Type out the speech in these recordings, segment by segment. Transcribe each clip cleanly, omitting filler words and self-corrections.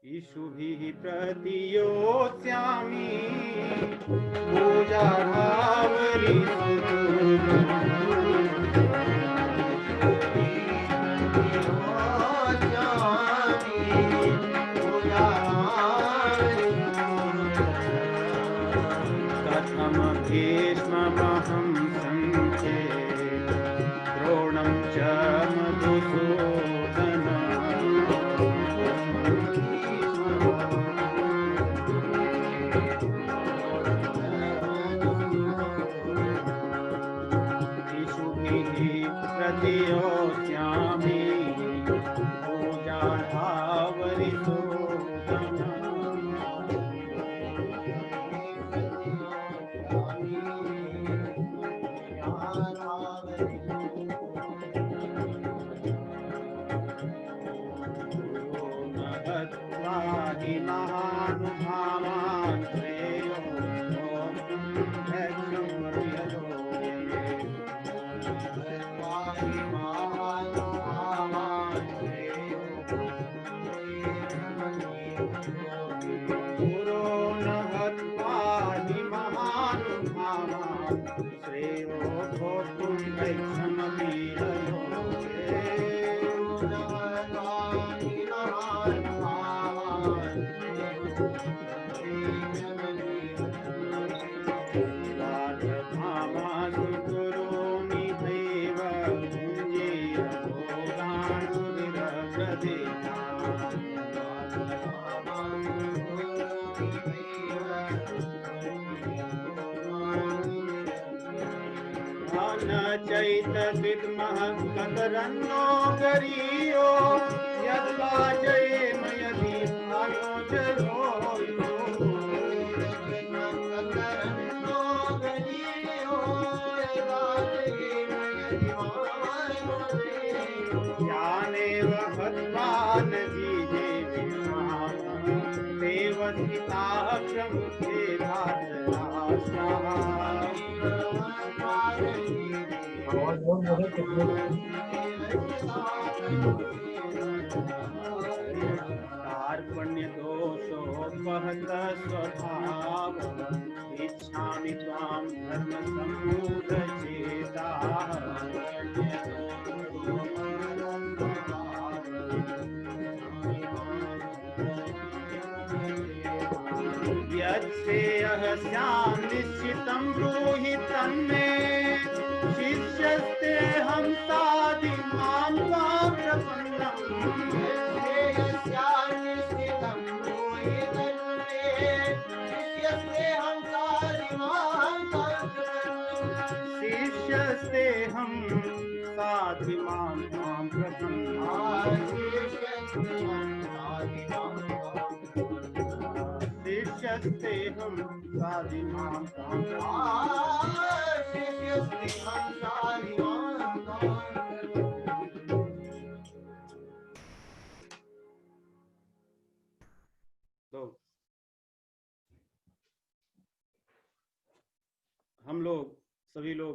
ईशुभिः प्रतियोत्स्यामि पूजार्हावरि कथम भीष्ममहं सङ्ख्ये द्रोणं च मधुसूदन प्रतियोत्स्यामि पूजार्हावरिसूदन हि महानुभावान् श्रेयो पुरो न हत्वा हि महानुभावान् श्रेयो भोक्तुं चैत विद्मः कतरन्नो गरीयो यद्वाजयेम यदि अनुजरो ज्ञानेव हत्वा न जीजे देवसिता प्रमुखे कार्पण्य दोषोपहत स्वभाव इच्छामि त्वां धर्म सम्मूढचेताः यच्छ्रेयः स्यां निश्चितं ब्रूहि तन्मे शिष्यस्तेऽहं साधि मां त्वां प्रपन्नम् शिष्यस्तेऽहं साधि मां त्वां प्रपन्नम् शिष्यस्तेऽहं साधि मां त्वां हम लोग सभी लोग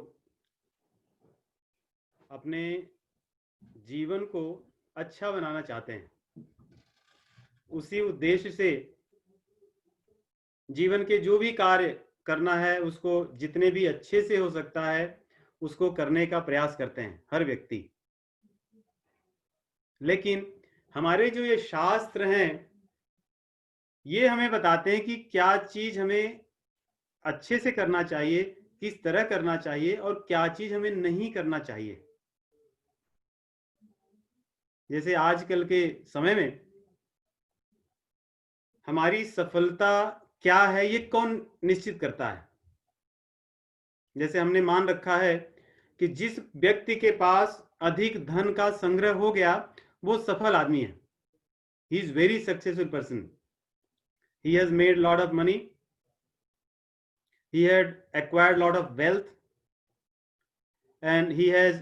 अपने जीवन को अच्छा बनाना चाहते हैं। उसी उद्देश्य से जीवन के जो भी कार्य करना है उसको जितने भी अच्छे से हो सकता है उसको करने का प्रयास करते हैं हर व्यक्ति। लेकिन हमारे जो ये शास्त्र हैं ये हमें बताते हैं कि क्या चीज हमें अच्छे से करना चाहिए, किस तरह करना चाहिए और क्या चीज हमें नहीं करना चाहिए। जैसे आजकल के समय में हमारी सफलता क्या है ये कौन निश्चित करता है। जैसे हमने मान रखा है कि जिस व्यक्ति के पास अधिक धन का संग्रह हो गया वो सफल आदमी है। He is very successful person, he has made lot of money, he had acquired lot of wealth and he has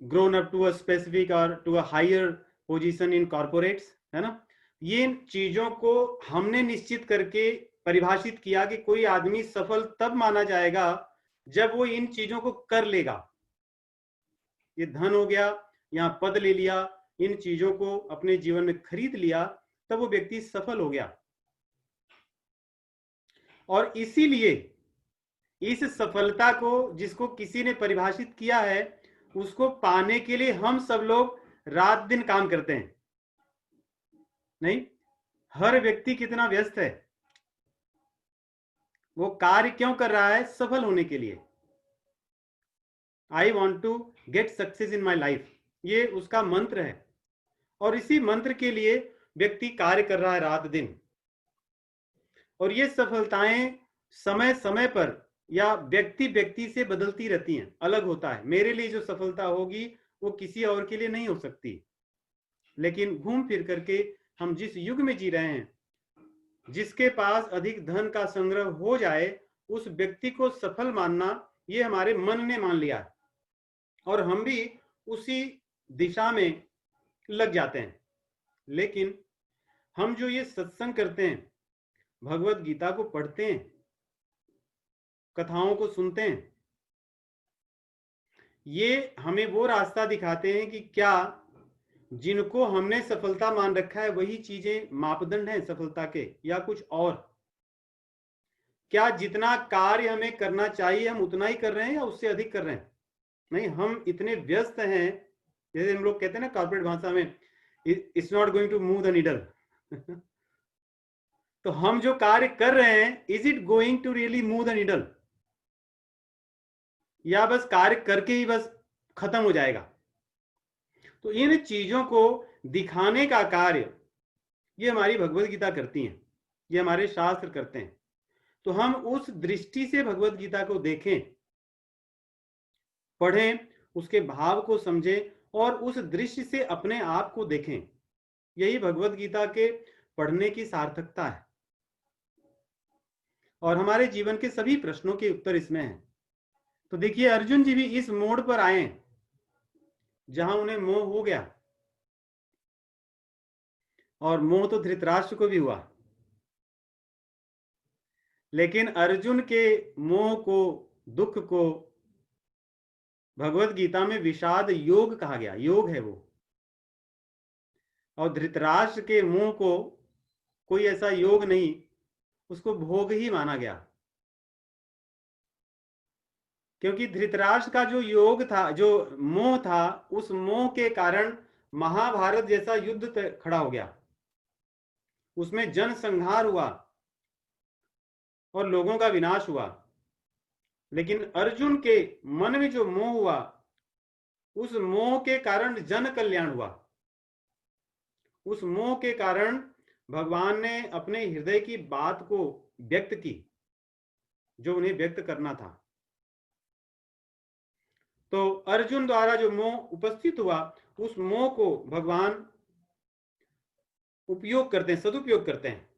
grown up to a specific or to a higher position in corporates, है ना। ये चीजों को हमने निश्चित करके परिभाषित किया कि कोई आदमी सफल तब माना जाएगा जब वो इन चीजों को कर लेगा। ये धन हो गया, यहाँ पद ले लिया, इन चीजों को अपने जीवन में खरीद लिया, तब वो व्यक्ति सफल हो गया। और इसीलिए इस सफलता को जिसको किसी ने परिभाषित किया है, उसको पाने के लिए हम सब लोग रात दिन काम करते हैं। नहीं, हर व्यक्ति कितना व्यस्त है, वो कार्य क्यों कर रहा है? सफल होने के लिए। I want to get success in my life, ये उसका मंत्र है। और इसी मंत्र के लिए व्यक्ति कार्य कर रहा है रात दिन। और ये सफलताएं समय समय पर या व्यक्ति व्यक्ति से बदलती रहती हैं, अलग होता है। मेरे लिए जो सफलता होगी वो किसी और के लिए नहीं हो सकती। लेकिन घूम फिर करके हम जिस युग में जी रहे हैं, जिसके पास अधिक धन का संग्रह हो जाए, उस व्यक्ति को सफल मानना ये हमारे मन ने मान लिया है, और हम भी उसी दिशा में लग जाते हैं। लेकिन हम जो ये सत्संग करते हैं, भगवत गीता को पढ़ते हैं, कथाओं को सुनते हैं, ये हमें वो रास्ता दिखाते हैं कि क्या जिनको हमने सफलता मान रखा है वही चीजें मापदंड हैं सफलता के, या कुछ और? क्या जितना कार्य हमें करना चाहिए हम उतना ही कर रहे हैं या उससे अधिक कर रहे हैं? नहीं, हम इतने व्यस्त हैं, जैसे हम लोग कहते हैं ना कॉर्पोरेट भाषा में, it's not going to move the needle. तो हम जो कार्य कर रहे हैं, is it going to really move the needle, या बस कार्य करके ही बस खत्म हो जाएगा? तो इन चीजों को दिखाने का कार्य ये हमारी भगवत गीता करती हैं, ये हमारे शास्त्र करते हैं। तो हम उस दृष्टि से भगवत गीता को देखें, पढ़ें, उसके भाव को समझें और उस दृष्टि से अपने आप को देखें। यही भगवत गीता के पढ़ने की सार्थकता है। और हमारे जीवन के सभी प्रश्नों के उत्तर इसमें हैं। तो देखिए, अर्जुन जी भी इस मोड़ पर आए जहां उन्हें मोह हो गया, और मोह तो धृतराष्ट्र को भी हुआ। लेकिन अर्जुन के मोह को, दुख को भगवत गीता में विषाद योग कहा गया, योग है वो। और धृतराष्ट्र के मोह को कोई ऐसा योग नहीं, उसको भोग ही माना गया। क्योंकि धृतराष्ट्र का जो योग था, जो मोह था, उस मोह के कारण महाभारत जैसा युद्ध खड़ा हो गया, उसमें जन संहार हुआ और लोगों का विनाश हुआ। लेकिन अर्जुन के मन में जो मोह हुआ, उस मोह के कारण जन कल्याण हुआ। उस मोह के कारण भगवान ने अपने हृदय की बात को व्यक्त की, जो उन्हें व्यक्त करना था। तो अर्जुन द्वारा जो मोह उपस्थित हुआ, उस मोह को भगवान उपयोग करते हैं, सदुपयोग करते हैं,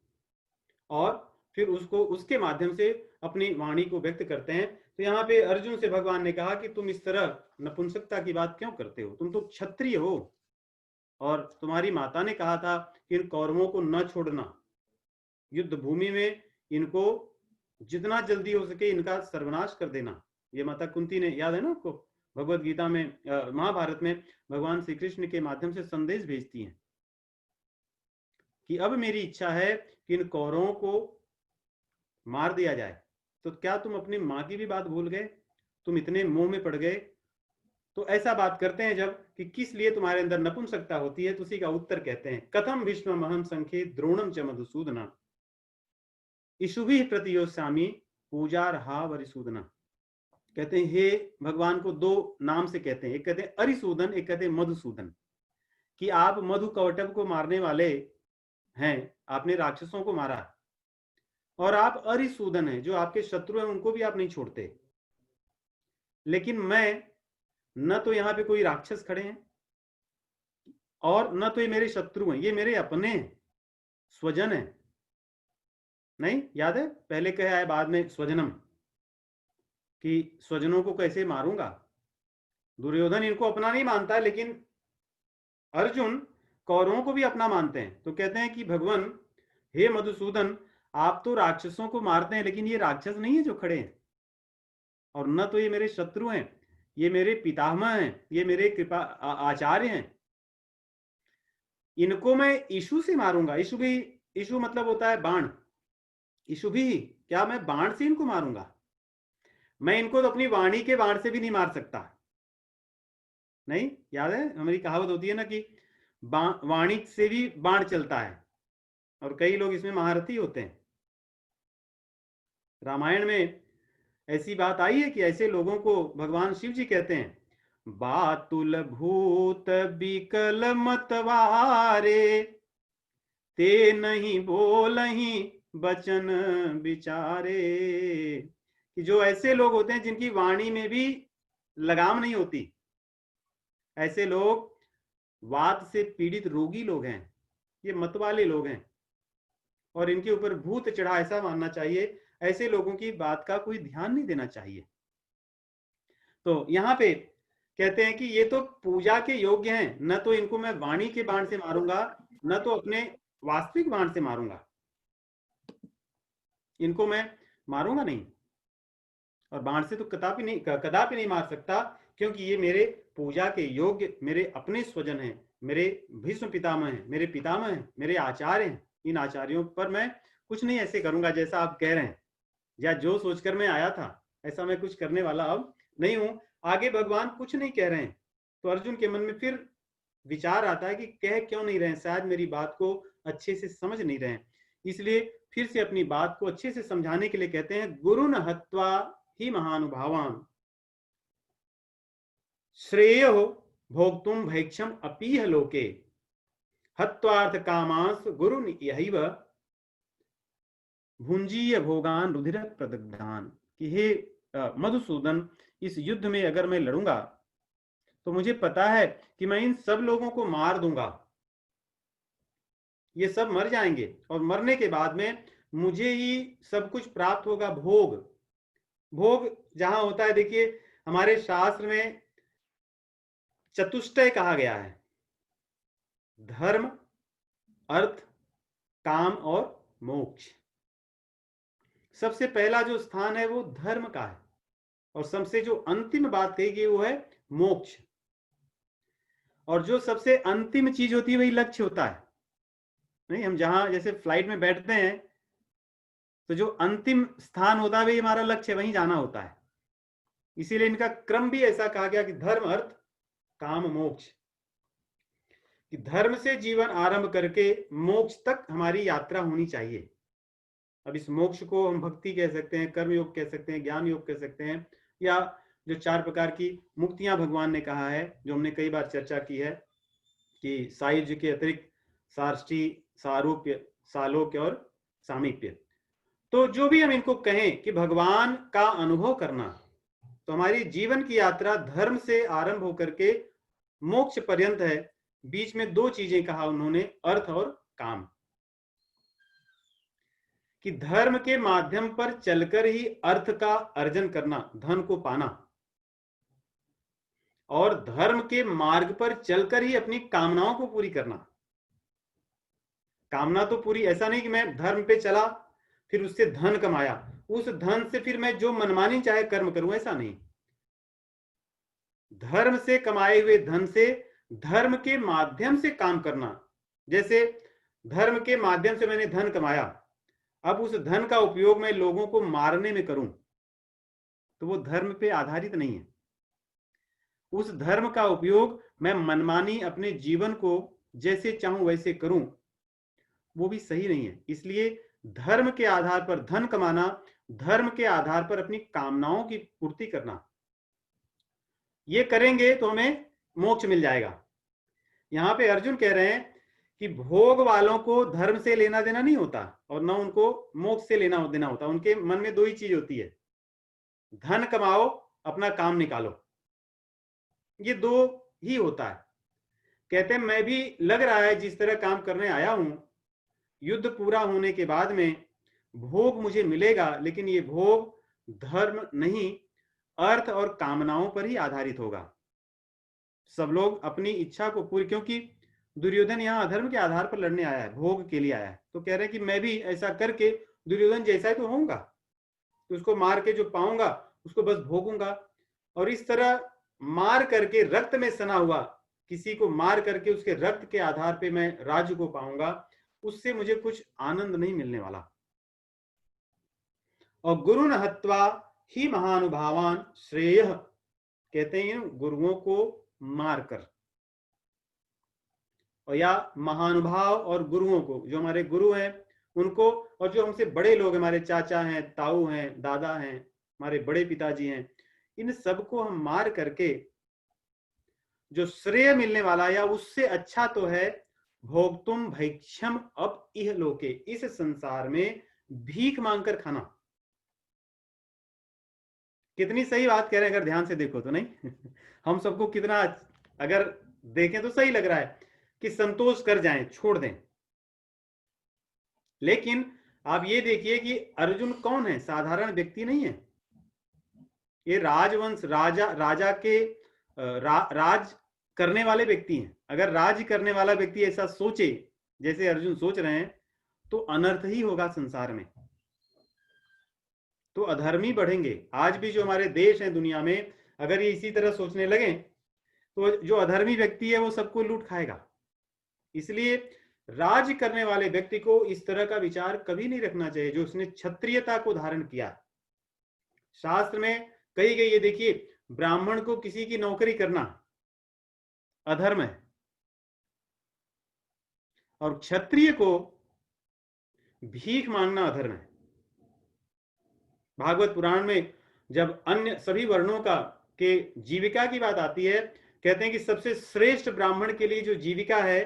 और फिर उसको उसके माध्यम से अपनी वाणी को व्यक्त करते हैं। तो यहाँ पे अर्जुन से भगवान ने कहा कि तुम इस तरह नपुंसकता की बात क्यों करते हो? तुम तो क्षत्रिय हो, और तुम्हारी माता ने कहा था कि इन कौरवों को न छोड़ना, युद्ध भूमि में इनको जितना जल्दी हो सके इनका सर्वनाश कर देना। ये माता कुंती ने, याद है ना आपको, भगवत गीता में, महाभारत में भगवान श्री कृष्ण के माध्यम से संदेश भेजती हैं कि अब मेरी इच्छा है कि इन कौरवों को मार दिया जाए। तो क्या तुम अपनी माँ की भी बात भूल गए? तुम इतने मोह में पड़ गए? तो ऐसा बात करते हैं जब कि किस लिए तुम्हारे अंदर नपुंसकता होती है, तो उसी का उत्तर कहते हैं, कथम भीष्म महम संख्ये द्रोणम च मधुसूदना इशुभि प्रतियोस्यामि पूजा रहा वरिसूदना। कहते हैं, हे भगवान को दो नाम से कहते हैं, एक कहते हैं अरिसूदन, एक कहते हैं मधुसूदन, कि आप मधु कौटब को मारने वाले हैं, आपने राक्षसों को मारा, और आप अरिसूदन हैं, जो आपके शत्रु हैं उनको भी आप नहीं छोड़ते। लेकिन मैं, न तो यहाँ पे कोई राक्षस खड़े हैं और न तो ये मेरे शत्रु हैं, ये मेरे अपने हैं, स्वजन हैं। नहीं, याद है पहले कहा है, बाद में स्वजनम, कि स्वजनों को कैसे मारूंगा। दुर्योधन इनको अपना नहीं मानता है, लेकिन अर्जुन कौरवों को भी अपना मानते हैं। तो कहते हैं कि भगवान, हे मधुसूदन, आप तो राक्षसों को मारते हैं, लेकिन ये राक्षस नहीं है जो खड़े हैं, और न तो ये मेरे शत्रु हैं, ये मेरे पितामह हैं, ये मेरे कृपा आचार्य हैं। इनको मैं यीशु से मारूंगा। यीशु मतलब होता है बाण। यीशु भी क्या मैं बाण से इनको मारूंगा? मैं इनको तो अपनी वाणी के बाण से भी नहीं मार सकता। नहीं, याद है हमारी कहावत होती है ना कि वाणी से भी बाण चलता है, और कई लोग इसमें महारथी होते हैं। रामायण में ऐसी बात आई है कि ऐसे लोगों को भगवान शिव जी कहते हैं, बातुल भूत बिकल मतवारे, ते नहीं बोलही बचन विचारे। कि जो ऐसे लोग होते हैं जिनकी वाणी में भी लगाम नहीं होती, ऐसे लोग वात से पीड़ित रोगी लोग हैं, ये मत वाले लोग हैं, और इनके ऊपर भूत चढ़ा, ऐसा मानना चाहिए। ऐसे लोगों की बात का कोई ध्यान नहीं देना चाहिए। तो यहाँ पे कहते हैं कि ये तो पूजा के योग्य हैं, न तो इनको मैं वाणी के बाण से मारूंगा, न तो अपने वास्तविक बाण से मारूंगा। इनको मैं मारूंगा नहीं, और बाण से तो कदापि नहीं मार सकता, क्योंकि ये मेरे पूजा के योग्य मेरे अपने स्वजन हैं, मेरे भीष्म पितामह हैं, मेरे पितामह हैं, मेरे आचार्य हैं। इन आचार्यों पर मैं कुछ नहीं ऐसे करूंगा जैसा आप कह रहे हैं, या जो सोचकर मैं आया था ऐसा मैं कुछ करने वाला अब नहीं हूं। आगे भगवान कुछ नहीं कह रहे हैं, तो अर्जुन के मन में फिर विचार आता है कि कह क्यों नहीं रहे हैं, शायद मेरी बात को अच्छे से समझ नहीं रहे हैं। इसलिए फिर से अपनी बात को अच्छे से समझाने के लिए कहते हैं, गुरुन हत्वा ही महानुभावान श्रेयो भोक्तुम भैक्षम अपीह लोके हत्वार्थ कामांस गुरुन यहिव भुंजीय भोगान रुधिर प्रदग्धान। कि हे मधुसूदन, इस युद्ध में अगर मैं लड़ूंगा तो मुझे पता है कि मैं इन सब लोगों को मार दूंगा, ये सब मर जाएंगे, और मरने के बाद में मुझे ही सब कुछ प्राप्त होगा। भोग, भोग जहां होता है, देखिए हमारे शास्त्र में चतुष्टय कहा गया है, धर्म, अर्थ, काम और मोक्ष। सबसे पहला जो स्थान है वो धर्म का है, और सबसे जो अंतिम बात कही गई वो है मोक्ष। और जो सबसे अंतिम चीज होती है वही लक्ष्य होता है। नहीं, हम जहां जैसे फ्लाइट में बैठते हैं तो जो अंतिम स्थान होता है वही हमारा लक्ष्य है, वहीं जाना होता है। इसीलिए इनका क्रम भी ऐसा कहा गया कि धर्म, अर्थ, काम, मोक्ष। कि धर्म से जीवन आरंभ करके मोक्ष तक हमारी यात्रा होनी चाहिए। अब इस मोक्ष को हम भक्ति कह सकते हैं, कर्म योग कह सकते हैं, ज्ञान योग कह सकते हैं, या जो 4 प्रकार की मुक्तियां भगवान ने कहा है, जो हमने कई बार चर्चा की है कि सायुज्य के अतिरिक्त सार्ष्टी, सारूप्य, सालोक्य और सामीप्य। तो जो भी हम इनको कहें कि भगवान का अनुभव करना, तो हमारी जीवन की यात्रा धर्म से आरंभ होकर के मोक्ष पर्यंत है। बीच में 2 चीजें कहा उन्होंने, अर्थ और काम। कि धर्म के माध्यम पर चलकर ही अर्थ का अर्जन करना, धन को पाना, और धर्म के मार्ग पर चलकर ही अपनी कामनाओं को पूरी करना। कामना तो पूरी, ऐसा नहीं कि मैं धर्म पे चला फिर उससे धन कमाया, उस धन से फिर मैं जो मनमानी चाहे कर्म करूं, ऐसा नहीं। धर्म से कमाए हुए धन से धर्म के माध्यम से काम करना। जैसे धर्म के माध्यम से मैंने धन कमाया, अब उस धन का उपयोग मैं लोगों को मारने में करूं तो वो धर्म पे आधारित नहीं है। उस धर्म का उपयोग मैं मनमानी अपने जीवन को जैसे चाहूं वैसे करूं, वो भी सही नहीं है। इसलिए धर्म के आधार पर धन कमाना, धर्म के आधार पर अपनी कामनाओं की पूर्ति करना, ये करेंगे तो हमें मोक्ष मिल जाएगा। यहां पे अर्जुन कह रहे हैं कि भोग वालों को धर्म से लेना देना नहीं होता, और न उनको मोक्ष से लेना देना होता। उनके मन में 2 ही चीज होती है, धन कमाओ, अपना काम निकालो, ये 2 ही होता है। कहते हैं मैं भी लग रहा है जिस तरह काम करने आया हूं, युद्ध पूरा होने के बाद में भोग मुझे मिलेगा, लेकिन ये भोग धर्म नहीं, अर्थ और कामनाओं पर ही आधारित होगा। सब लोग अपनी इच्छा को पूरी, क्योंकि दुर्योधन यहाँ अधर्म के आधार पर लड़ने आया है, भोग के लिए आया है, तो कह रहे हैं कि मैं भी ऐसा करके दुर्योधन जैसा ही तो होऊंगा, तो उसको मार के जो पाऊंगा उसको बस भोगूंगा। और इस तरह मार करके रक्त में सना हुआ किसी को मार करके उसके रक्त के आधार पे मैं राज्य को पाऊंगा, उससे मुझे कुछ आनंद नहीं मिलने वाला। और गुरु न हत्वा ही महानुभावान श्रेय, कहते हैं गुरुओं को मारकर, और या महानुभाव और गुरुओं को, जो हमारे गुरु हैं उनको, और जो हमसे बड़े लोग, हमारे चाचा हैं, ताऊ हैं, दादा हैं, हमारे बड़े पिताजी हैं, इन सबको हम मार करके जो श्रेय मिलने वाला या उससे अच्छा तो है भोक्तुम भैक्षम अब इह लोके, इस संसार में भीख मांगकर खाना। कितनी सही बात कह रहे हैं अगर ध्यान से देखो तो, नहीं? हम सबको कितना अगर देखें तो सही लग रहा है कि संतोष कर जाएं, छोड़ दें। लेकिन आप ये देखिए कि अर्जुन कौन है, साधारण व्यक्ति नहीं है। ये राजवंश राजा के राज करने वाले व्यक्ति हैं। अगर राज करने वाला व्यक्ति ऐसा सोचे जैसे अर्जुन सोच रहे हैं तो अनर्थ ही होगा संसार में, तो अधर्मी बढ़ेंगे। आज भी जो हमारे देश है दुनिया में, अगर ये इसी तरह सोचने लगे तो जो अधर्मी व्यक्ति है वो सबको लूट खाएगा। इसलिए राज करने वाले व्यक्ति को इस तरह का विचार कभी नहीं रखना चाहिए जो उसने क्षत्रियता को धारण किया। शास्त्र में कही गई है, देखिए, ब्राह्मण को किसी की नौकरी करना अधर्म है, और क्षत्रिय को भीख मांगना अधर्म है। भागवत पुराण में जब अन्य सभी वर्णों का के जीविका की बात आती है, कहते हैं कि सबसे श्रेष्ठ ब्राह्मण के लिए जो जीविका है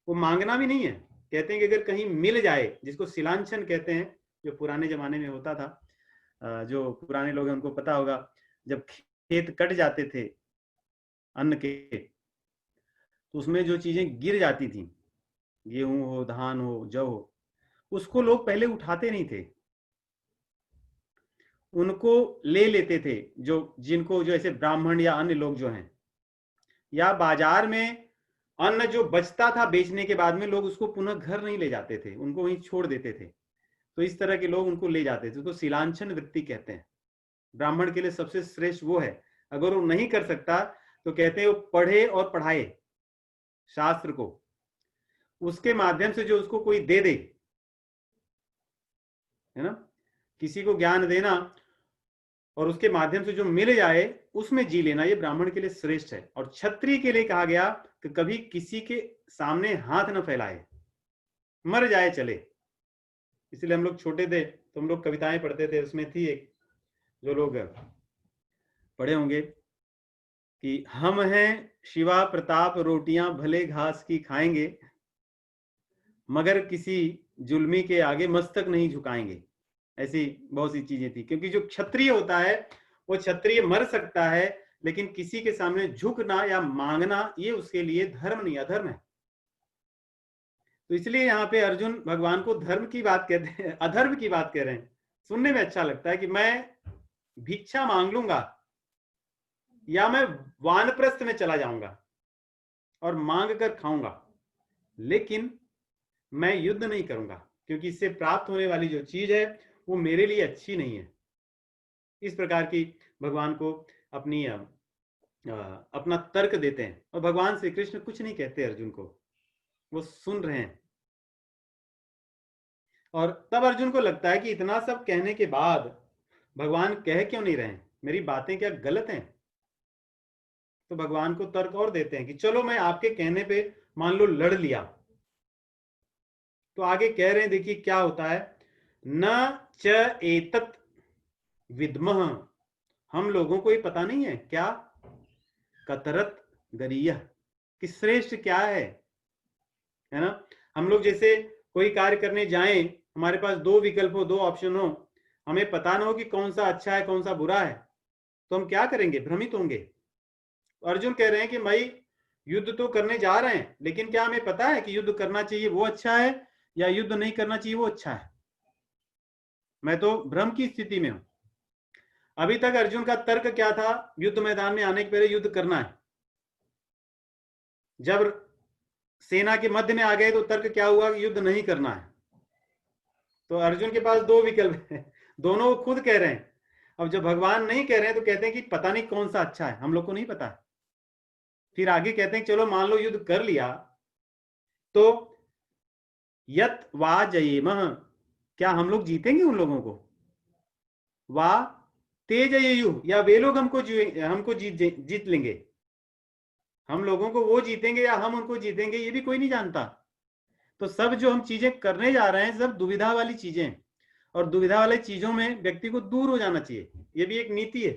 वो मांगना भी नहीं है। कहते हैं कि अगर कहीं मिल जाए, जिसको शिलांछन कहते हैं, जो पुराने जमाने में होता था, जो पुराने लोग हैं उनको पता होगा, जब खेत कट जाते थे अन्न के, तो उसमें जो चीजें गिर जाती थी, गेहूं हो, धान हो, जौ हो, उसको लोग पहले उठाते नहीं थे, उनको ले लेते थे, जिनको जो ऐसे ब्राह्मण या अन्य लोग जो हैं, या बाजार में अन्न जो बचता था बेचने के बाद में लोग उसको पुनः घर नहीं ले जाते थे, उनको वहीं छोड़ देते थे। तो इस तरह के लोग उनको ले जाते थे, उसको शिलांछन वृत्ति कहते हैं। ब्राह्मण के लिए सबसे श्रेष्ठ वो है। अगर वो नहीं कर सकता तो कहते हैं वो पढ़े और पढ़ाए शास्त्र को, उसके माध्यम से जो उसको कोई दे दे, है ना, किसी को ज्ञान देना और उसके माध्यम से जो मिल जाए उसमें जी लेना, ये ब्राह्मण के लिए श्रेष्ठ है। और क्षत्रिय के लिए कहा गया कि कभी किसी के सामने हाथ न फैलाए, मर जाए चले। इसलिए हम लोग छोटे थे तो हम लोग कविताएं पढ़ते थे, उसमें थी एक, जो लोग पढ़े होंगे, कि हम हैं शिवा प्रताप रोटियां भले घास की खाएंगे, मगर किसी जुल्मी के आगे मस्तक नहीं झुकाएंगे। ऐसी बहुत सी चीजें थी। क्योंकि जो क्षत्रिय होता है वो क्षत्रिय मर सकता है, लेकिन किसी के सामने झुकना या मांगना ये उसके लिए धर्म नहीं, अधर्म है। तो इसलिए यहाँ पे अर्जुन भगवान को धर्म की बात कहते हैं, अधर्म की बात कह रहे हैं। सुनने में अच्छा लगता है कि मैं भिक्षा मांग लूंगा या मैं वानप्रस्थ में चला जाऊंगा और मांग कर खाऊंगा, लेकिन मैं युद्ध नहीं करूंगा, क्योंकि इससे प्राप्त होने वाली जो चीज है वो मेरे लिए अच्छी नहीं है। इस प्रकार की भगवान को अपना तर्क देते हैं, और भगवान श्री कृष्ण कुछ नहीं कहते अर्जुन को, वो सुन रहे हैं। और तब अर्जुन को लगता है कि इतना सब कहने के बाद भगवान कह क्यों नहीं रहे हैं, मेरी बातें क्या गलत हैं? तो भगवान को तर्क और देते हैं कि चलो मैं आपके कहने पे मान लो लड़ लिया। तो आगे कह रहे हैं, देखिए क्या होता है, न च एतत् विद्मः, हम लोगों को ये पता नहीं है क्या, कतरत गरीय, कि श्रेष्ठ क्या है ना। हम लोग जैसे कोई कार्य करने जाएं, हमारे पास दो विकल्प हो, दो ऑप्शन हो, हमें पता ना हो कि कौन सा अच्छा है कौन सा बुरा है, तो हम क्या करेंगे, भ्रमित होंगे। अर्जुन कह रहे हैं कि भाई युद्ध तो करने जा रहे हैं, लेकिन क्या हमें पता है कि युद्ध करना चाहिए वो अच्छा है या युद्ध नहीं करना चाहिए वो अच्छा है? मैं तो भ्रम की स्थिति में हूं। अभी तक अर्जुन का तर्क क्या था, युद्ध मैदान में आने के पहले युद्ध करना है। जब सेना के मध्य में आ गए तो तर्क क्या हुआ कि युद्ध नहीं करना है। तो अर्जुन के पास दो विकल्प है, दोनों वो खुद कह रहे हैं। अब जब भगवान नहीं कह रहे हैं तो कहते हैं कि पता नहीं कौन सा अच्छा है, हम लोग को नहीं पता है। फिर आगे कहते हैं चलो मान लो युद्ध कर लिया, तो यत वा जयेमः, क्या हम लोग जीतेंगे उन लोगों को? वा ते जयेयुः, या वे लोग हमको जीत लेंगे। हम लोगों को वो जीतेंगे या हम उनको जीतेंगे, ये भी कोई नहीं जानता। तो सब जो हम चीजें करने जा रहे हैं सब दुविधा वाली चीजें हैं, और दुविधा वाली चीजों में व्यक्ति को दूर हो जाना चाहिए। ये भी एक नीति है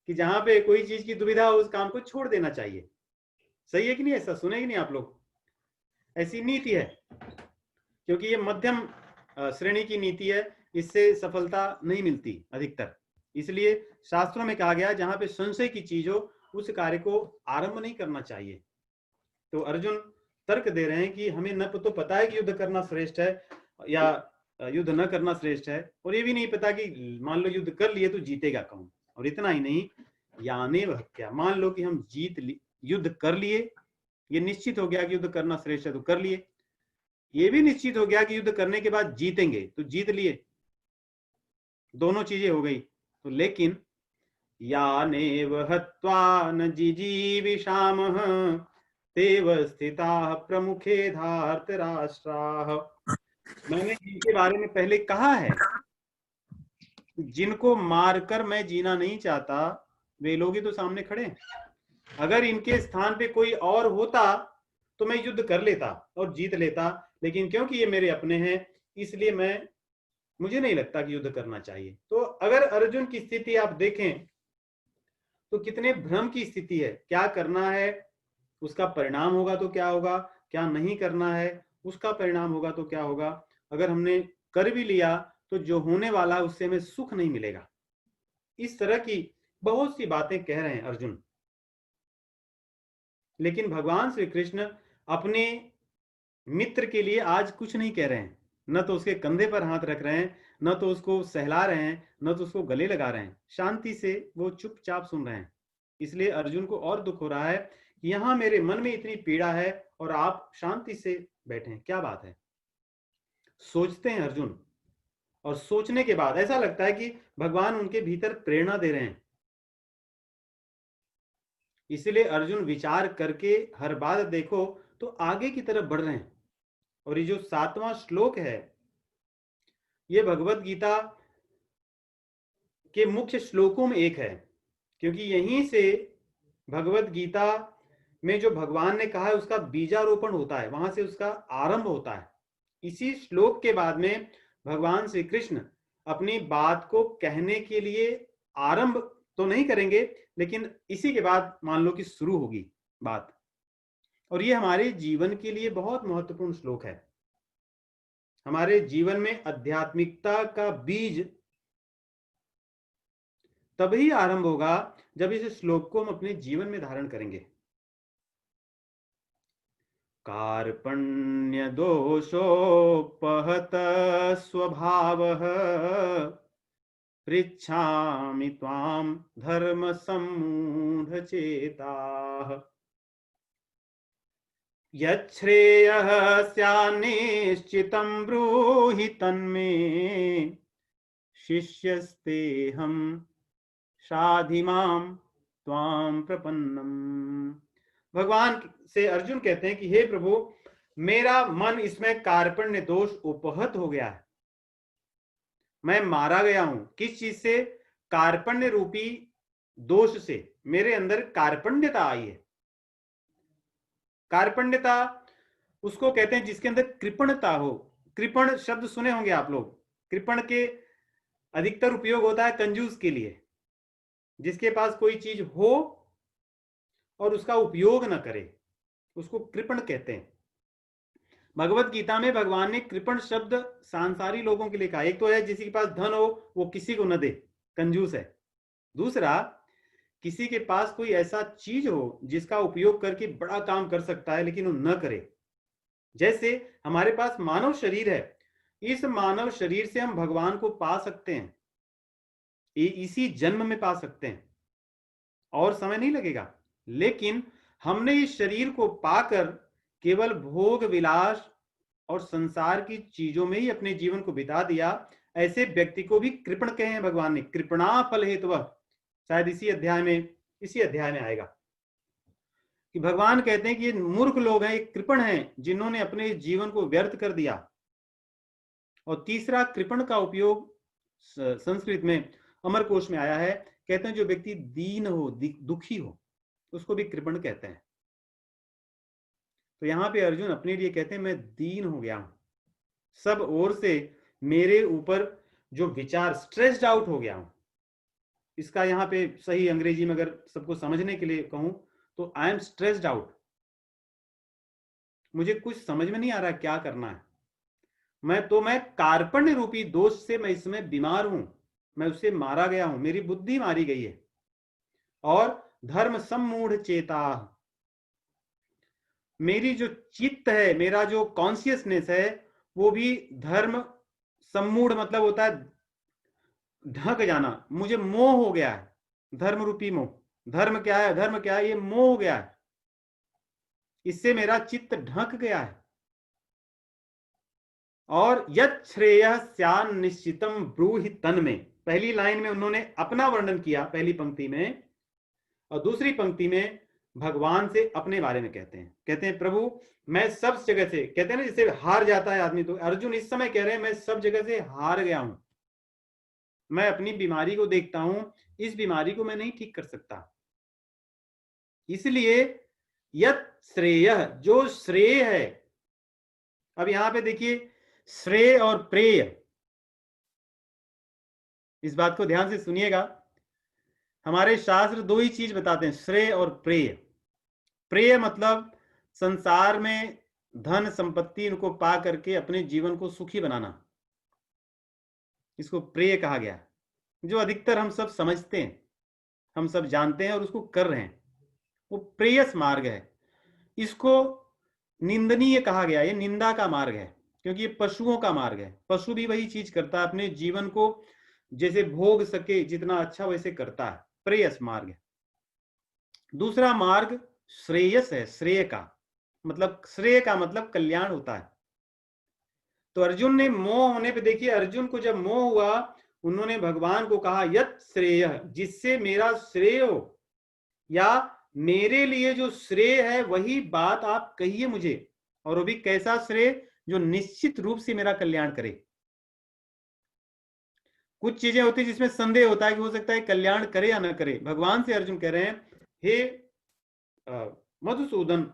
कि जहां पे कोई चीज की दुविधा हो उस काम को छोड़ देना चाहिए। सही है कि नहीं? ऐसा सुने कि नहीं आप लोग? ऐसी नीति है, क्योंकि ये मध्यम श्रेणी की नीति है, इससे सफलता नहीं मिलती अधिकतर। इसलिए शास्त्रों में कहा गया जहां पे संशय की चीज हो उस कार्य को आरंभ नहीं करना चाहिए। तो अर्जुन तर्क दे रहे हैं कि हमें न तो पता है कि युद्ध करना श्रेष्ठ है या युद्ध न करना श्रेष्ठ है, और ये भी नहीं पता कि मान लो युद्ध कर लिए तो जीतेगा कौन। और इतना ही नहीं, याने वह क्या, मान लो कि हम युद्ध कर लिए, ये निश्चित हो गया कि युद्ध करना श्रेष्ठ है तो कर लिए, ये भी निश्चित हो गया कि युद्ध करने के बाद जीतेंगे तो जीत लिए, दोनों चीजें हो गई। तो लेकिन यानेव हत्वा न जिजीविषामः तेव स्थिताः प्रमुखे धार्तराष्ट्राः। मैंने इनके बारे में पहले कहा है, जिनको मारकर मैं जीना नहीं चाहता वे लोग ही तो सामने खड़े हैं। अगर इनके स्थान पे कोई और होता तो मैं युद्ध कर लेता और जीत लेता, लेकिन क्योंकि ये मेरे अपने हैं इसलिए मुझे नहीं लगता कि युद्ध करना चाहिए। तो अगर अर्जुन की स्थिति आप देखें तो कितने भ्रम की स्थिति है, क्या करना है उसका परिणाम होगा तो क्या होगा, क्या नहीं करना है उसका परिणाम होगा तो क्या होगा। अगर हमने कर भी लिया तो जो होने वाला है उससे हमें सुख नहीं मिलेगा। इस तरह की बहुत सी बातें कह रहे हैं अर्जुन। लेकिन भगवान श्री कृष्ण अपने मित्र के लिए आज कुछ नहीं कह रहे हैं, न तो उसके कंधे पर हाथ रख रहे हैं, न तो उसको सहला रहे हैं, न तो उसको गले लगा रहे हैं। शांति से वो चुपचाप सुन रहे हैं। इसलिए अर्जुन को और दुख हो रहा है कि यहां मेरे मन में इतनी पीड़ा है और आप शांति से बैठे हैं, क्या बात है। सोचते हैं अर्जुन, और सोचने के बाद ऐसा लगता है कि भगवान उनके भीतर प्रेरणा दे रहे हैं। इसलिए अर्जुन विचार करके हर बात देखो तो आगे की तरफ बढ़ रहे हैं। और ये जो 7वां श्लोक है ये भगवत गीता के मुख्य श्लोकों में एक है, क्योंकि यहीं से भगवत गीता में जो भगवान ने कहा है उसका बीजारोपण होता है, वहां से उसका आरंभ होता है। इसी श्लोक के बाद में भगवान श्री कृष्ण अपनी बात को कहने के लिए आरंभ तो नहीं करेंगे, लेकिन इसी के बाद मान लो कि शुरू होगी बात। और ये हमारे जीवन के लिए बहुत महत्वपूर्ण श्लोक है। हमारे जीवन में आध्यात्मिकता का बीज तभी आरंभ होगा जब इस श्लोक को हम अपने जीवन में धारण करेंगे। कार्पण्य दोषोपहत स्वभावः पृच्छामि त्वां धर्म सम्मूढ़ चेताः यच्छ्रेयः स्यान्निश्चितं ब्रूहि तन्मे शिष्यस्तेऽहं शाधि मां त्वां प्रपन्नम्। भगवान से अर्जुन कहते हैं कि हे प्रभु, मेरा मन इसमें कार्पण्य दोष उपहत हो गया है, मैं मारा गया हूं। किस चीज से? कार्पण्य रूपी दोष से मेरे अंदर कार्पण्यता आई है। कार्पण्यता उसको कहते हैं जिसके अंदर कृपणता हो। कृपण शब्द सुने होंगे आप लोग। कृपण के अधिकतर उपयोग होता है कंजूस के लिए, जिसके पास कोई चीज हो और उसका उपयोग न करे, उसको कृपण कहते हैं। भगवत गीता में भगवान ने कृपण शब्द सांसारी लोगों के लिए कहा। एक तो है किसी के पास धन हो वो किसी को न दे, कंजूस है। दूसरा, किसी के पास कोई ऐसा चीज हो जिसका उपयोग करके बड़ा काम कर सकता है लेकिन वो न करे। जैसे हमारे पास मानव शरीर है, इस मानव शरीर से हम भगवान को पा सकते हैं, इसी जन्म में पा सकते हैं, और समय नहीं लगेगा। लेकिन हमने इस शरीर को पाकर केवल भोग विलास और संसार की चीजों में ही अपने जीवन को बिता दिया। ऐसे व्यक्ति को भी कृपण कहे हैं भगवान ने। कृपणा फल हेतु, शायद इसी अध्याय में आएगा। कि भगवान कहते हैं कि ये मूर्ख लोग हैं, ये कृपण हैं, जिन्होंने अपने जीवन को व्यर्थ कर दिया। और तीसरा कृपण का उपयोग संस्कृत में अमरकोश में आया है, कहते हैं जो व्यक्ति दीन हो, दुखी हो, उसको भी कृपण कहते हैं। तो यहां पे अर्जुन अपने लिए कहते हैं मैं दीन हो गया हूं, सब ओर से मेरे ऊपर जो विचार, स्ट्रेस्ड आउट हो गया हूं। इसका यहाँ पे सही अंग्रेजी में अगर सबको समझने के लिए कहूं तो आई एम स्ट्रेस्ड आउट, मुझे कुछ समझ में नहीं आ रहा क्या करना है। मैं कार्पण्य रूपी दोष से मैं इसमें बीमार हूं, मैं उससे मारा गया हूं, मेरी बुद्धि मारी गई है। और धर्म सम्मूढ़ चेता, मेरी जो चित्त है, मेरा जो कॉन्शियसनेस है, वो भी धर्म सम्मूढ़ मतलब होता है ढक जाना। मुझे मोह हो गया है, धर्म रूपी मोह। धर्म क्या है? धर्म क्या है? ये मोह हो गया है, इससे मेरा चित्त ढक गया है। और यत् श्रेयः स्यान् निश्चितम ब्रूहि तन में, पहली लाइन में उन्होंने अपना वर्णन किया पहली पंक्ति में, और दूसरी पंक्ति में भगवान से अपने बारे में कहते हैं प्रभु मैं सब जगह से, कहते हैं ना जैसे हार जाता है आदमी, तो अर्जुन इस समय कह रहे हैं मैं सब जगह से हार गया हूं, मैं अपनी बीमारी को देखता हूं, इस बीमारी को मैं नहीं ठीक कर सकता। इसलिए यत् श्रेयः, जो श्रेय है, अब यहां पे देखिए श्रेय और प्रेय, इस बात को ध्यान से सुनिएगा। हमारे शास्त्र दो ही चीज बताते हैं, श्रेय और प्रेय। प्रेय मतलब संसार में धन संपत्ति इनको पा करके अपने जीवन को सुखी बनाना, इसको प्रेय कहा गया, जो अधिकतर हम सब समझते हैं, हम सब जानते हैं और उसको कर रहे हैं, वो प्रेयस मार्ग है। इसको निंदनीय कहा गया, ये निंदा का मार्ग है, क्योंकि ये पशुओं का मार्ग है। पशु भी वही चीज करता है, अपने जीवन को जैसे भोग सके जितना अच्छा वैसे करता है, प्रेयस मार्ग है। दूसरा मार्ग श्रेयस है, श्रेय का मतलब, श्रेय का मतलब कल्याण होता है। तो अर्जुन ने मोह होने पे, देखिए अर्जुन को जब मोह हुआ, उन्होंने भगवान को कहा यत् श्रेय, जिससे मेरा श्रेय हो, या मेरे लिए जो श्रेय है वही बात आप कहिए मुझे, और वो भी कैसा श्रेय, जो निश्चित रूप से मेरा कल्याण करे। कुछ चीजें होती है जिसमें संदेह होता है कि हो सकता है कल्याण करे या ना करे। भगवान से अर्जुन कह रहे हैं हे मधुसूदन,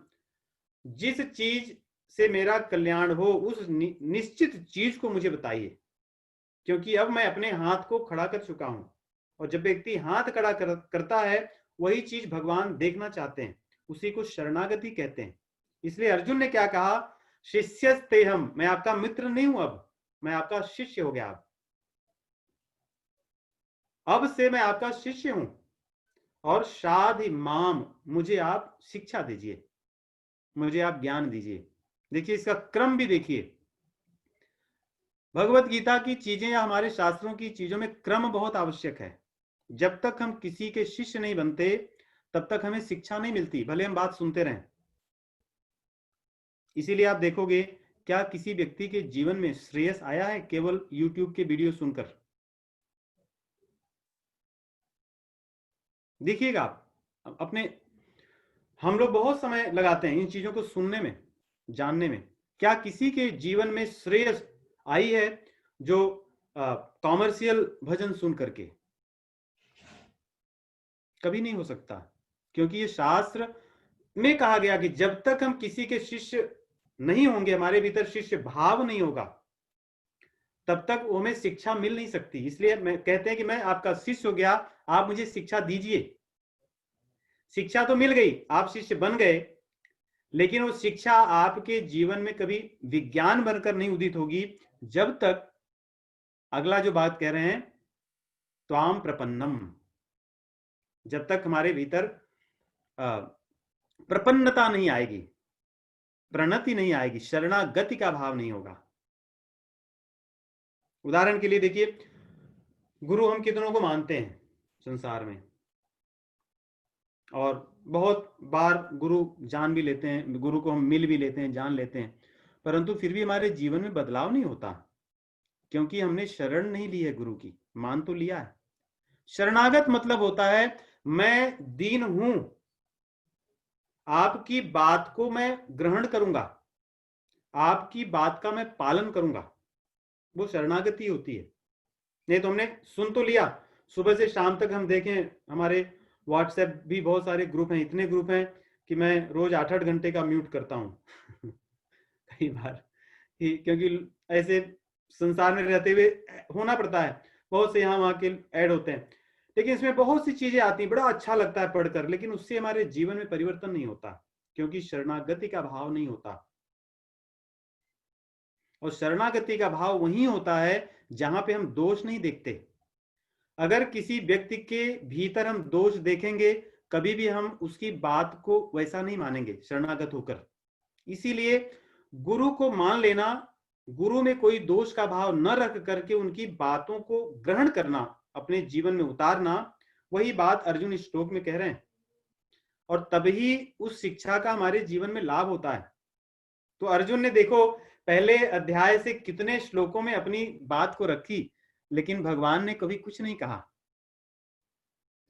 जिस चीज से मेरा कल्याण हो उस निश्चित चीज को मुझे बताइए, क्योंकि अब मैं अपने हाथ को खड़ा कर चुका हूं, और जब व्यक्ति हाथ खड़ा करता है वही चीज भगवान देखना चाहते हैं, उसी को शरणागति कहते हैं। इसलिए अर्जुन ने क्या कहा, शिष्यस्तेहम, मैं आपका मित्र नहीं हूं, अब मैं आपका शिष्य हो गया, अब से मैं आपका शिष्य हूं, और शाधि माम, मुझे आप शिक्षा दीजिए, मुझे आप ज्ञान दीजिए। देखिए इसका क्रम भी देखिए, भगवत गीता की चीजें या हमारे शास्त्रों की चीजों में क्रम बहुत आवश्यक है। जब तक हम किसी के शिष्य नहीं बनते तब तक हमें शिक्षा नहीं मिलती, भले हम बात सुनते रहें। इसीलिए आप देखोगे क्या किसी व्यक्ति के जीवन में श्रेयस आया है केवल YouTube के वीडियो सुनकर? देखिएगा आप अपने, हम लोग बहुत समय लगाते हैं इन चीजों को सुनने में, जानने में। क्या किसी के जीवन में श्रेयस आई है जो कॉमर्शियल भजन सुन करके? कभी नहीं हो सकता, क्योंकि ये शास्त्र में कहा गया कि जब तक हम किसी के शिष्य नहीं होंगे, हमारे भीतर शिष्य भाव नहीं होगा, तब तक हमें शिक्षा मिल नहीं सकती। इसलिए मैं कहते हैं कि मैं आपका शिष्य हो गया, आप मुझे शिक्षा दीजिए। शिक्षा तो मिल गई, आप शिष्य बन गए, लेकिन वो शिक्षा आपके जीवन में कभी विज्ञान बनकर नहीं उदित होगी जब तक, अगला जो बात कह रहे हैं, त्वाम प्रपन्नम, जब तक हमारे भीतर प्रपन्नता नहीं आएगी, प्रणति नहीं आएगी, शरणागति का भाव नहीं होगा। उदाहरण के लिए देखिए, गुरु हम कितनों को मानते हैं संसार में, और बहुत बार गुरु जान भी लेते हैं, गुरु को हम मिल भी लेते हैं, जान लेते हैं, परंतु फिर भी हमारे जीवन में बदलाव नहीं होता, क्योंकि हमने शरण नहीं ली है गुरु की। मान तो लिया है। शरणागत मतलब होता है मैं दीन हूं, आपकी बात को मैं ग्रहण करूंगा, आपकी बात का मैं पालन करूंगा, वो शरणागति होती है। नहीं तो हमने सुन तो लिया, सुबह से शाम तक हम देखें हमारे व्हाट्सएप भी बहुत सारे ग्रुप हैं, इतने ग्रुप हैं कि मैं रोज 8-8 घंटे का म्यूट करता हूँ कई बार, क्योंकि ऐसे संसार में रहते हुए होना पड़ता है, बहुत से यहाँ वहाँ के ऐड होते हैं, लेकिन इसमें बहुत सी चीजें आती हैं, बड़ा अच्छा लगता है पढ़कर, लेकिन उससे हमारे जीवन में परिवर्तन नहीं होता, क्योंकि शरणागति का भाव नहीं होता। और शरणागति का भाव वहीं होता है जहां पे हम दोष नहीं देखते। अगर किसी व्यक्ति के भीतर हम दोष देखेंगे, कभी भी हम उसकी बात को वैसा नहीं मानेंगे शरणागत होकर। इसीलिए गुरु को मान लेना, गुरु में कोई दोष का भाव न रख करके उनकी बातों को ग्रहण करना, अपने जीवन में उतारना, वही बात अर्जुन इस श्लोक में कह रहे हैं। और तभी उस शिक्षा का हमारे जीवन में लाभ होता है। तो अर्जुन ने देखो पहले अध्याय से कितने श्लोकों में अपनी बात को रखी, लेकिन भगवान ने कभी कुछ नहीं कहा।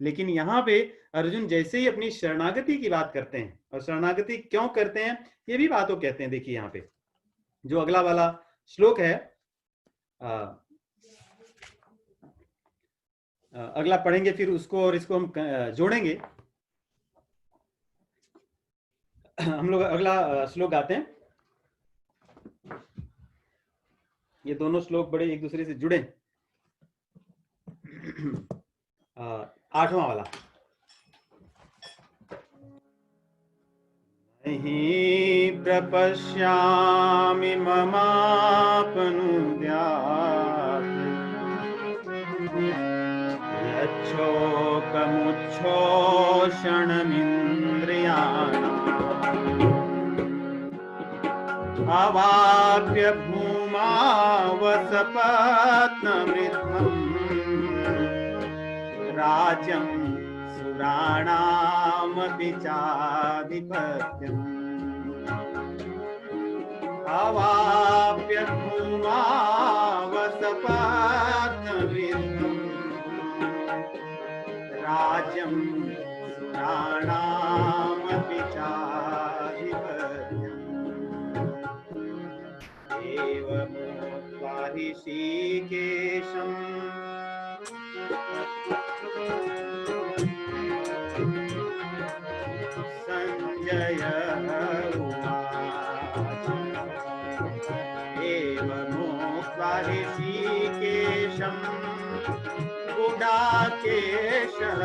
लेकिन यहाँ पे अर्जुन जैसे ही अपनी शरणागति की बात करते हैं, और शरणागति क्यों करते हैं ये भी बातों कहते हैं। देखिए यहाँ पे जो अगला वाला श्लोक है, अगला पढ़ेंगे, फिर उसको और इसको हम जोड़ेंगे। हम लोग अगला श्लोक गाते हैं। ये दोनों श्लोक बड़े एक दूसरे से जुड़े। 8वां वाला, नहीं प्रपश्यामि ममापनुद्यात् यच्छोकमुच्छोषणमिन्द्रियाणाम् अवाप्य भूमावसपत्नमृद्धम् राज्यं सुराणामपि चाधिपत्यम् अवाप्य भूमावसपत्नमृद्धम् राज्यं सुराणामपि चाधिपत्यम् एवमुक्त्वा ऋषिकेशम् संजय उवाच एवमुक्त्वा ऋषिकेशम् गुडाकेशः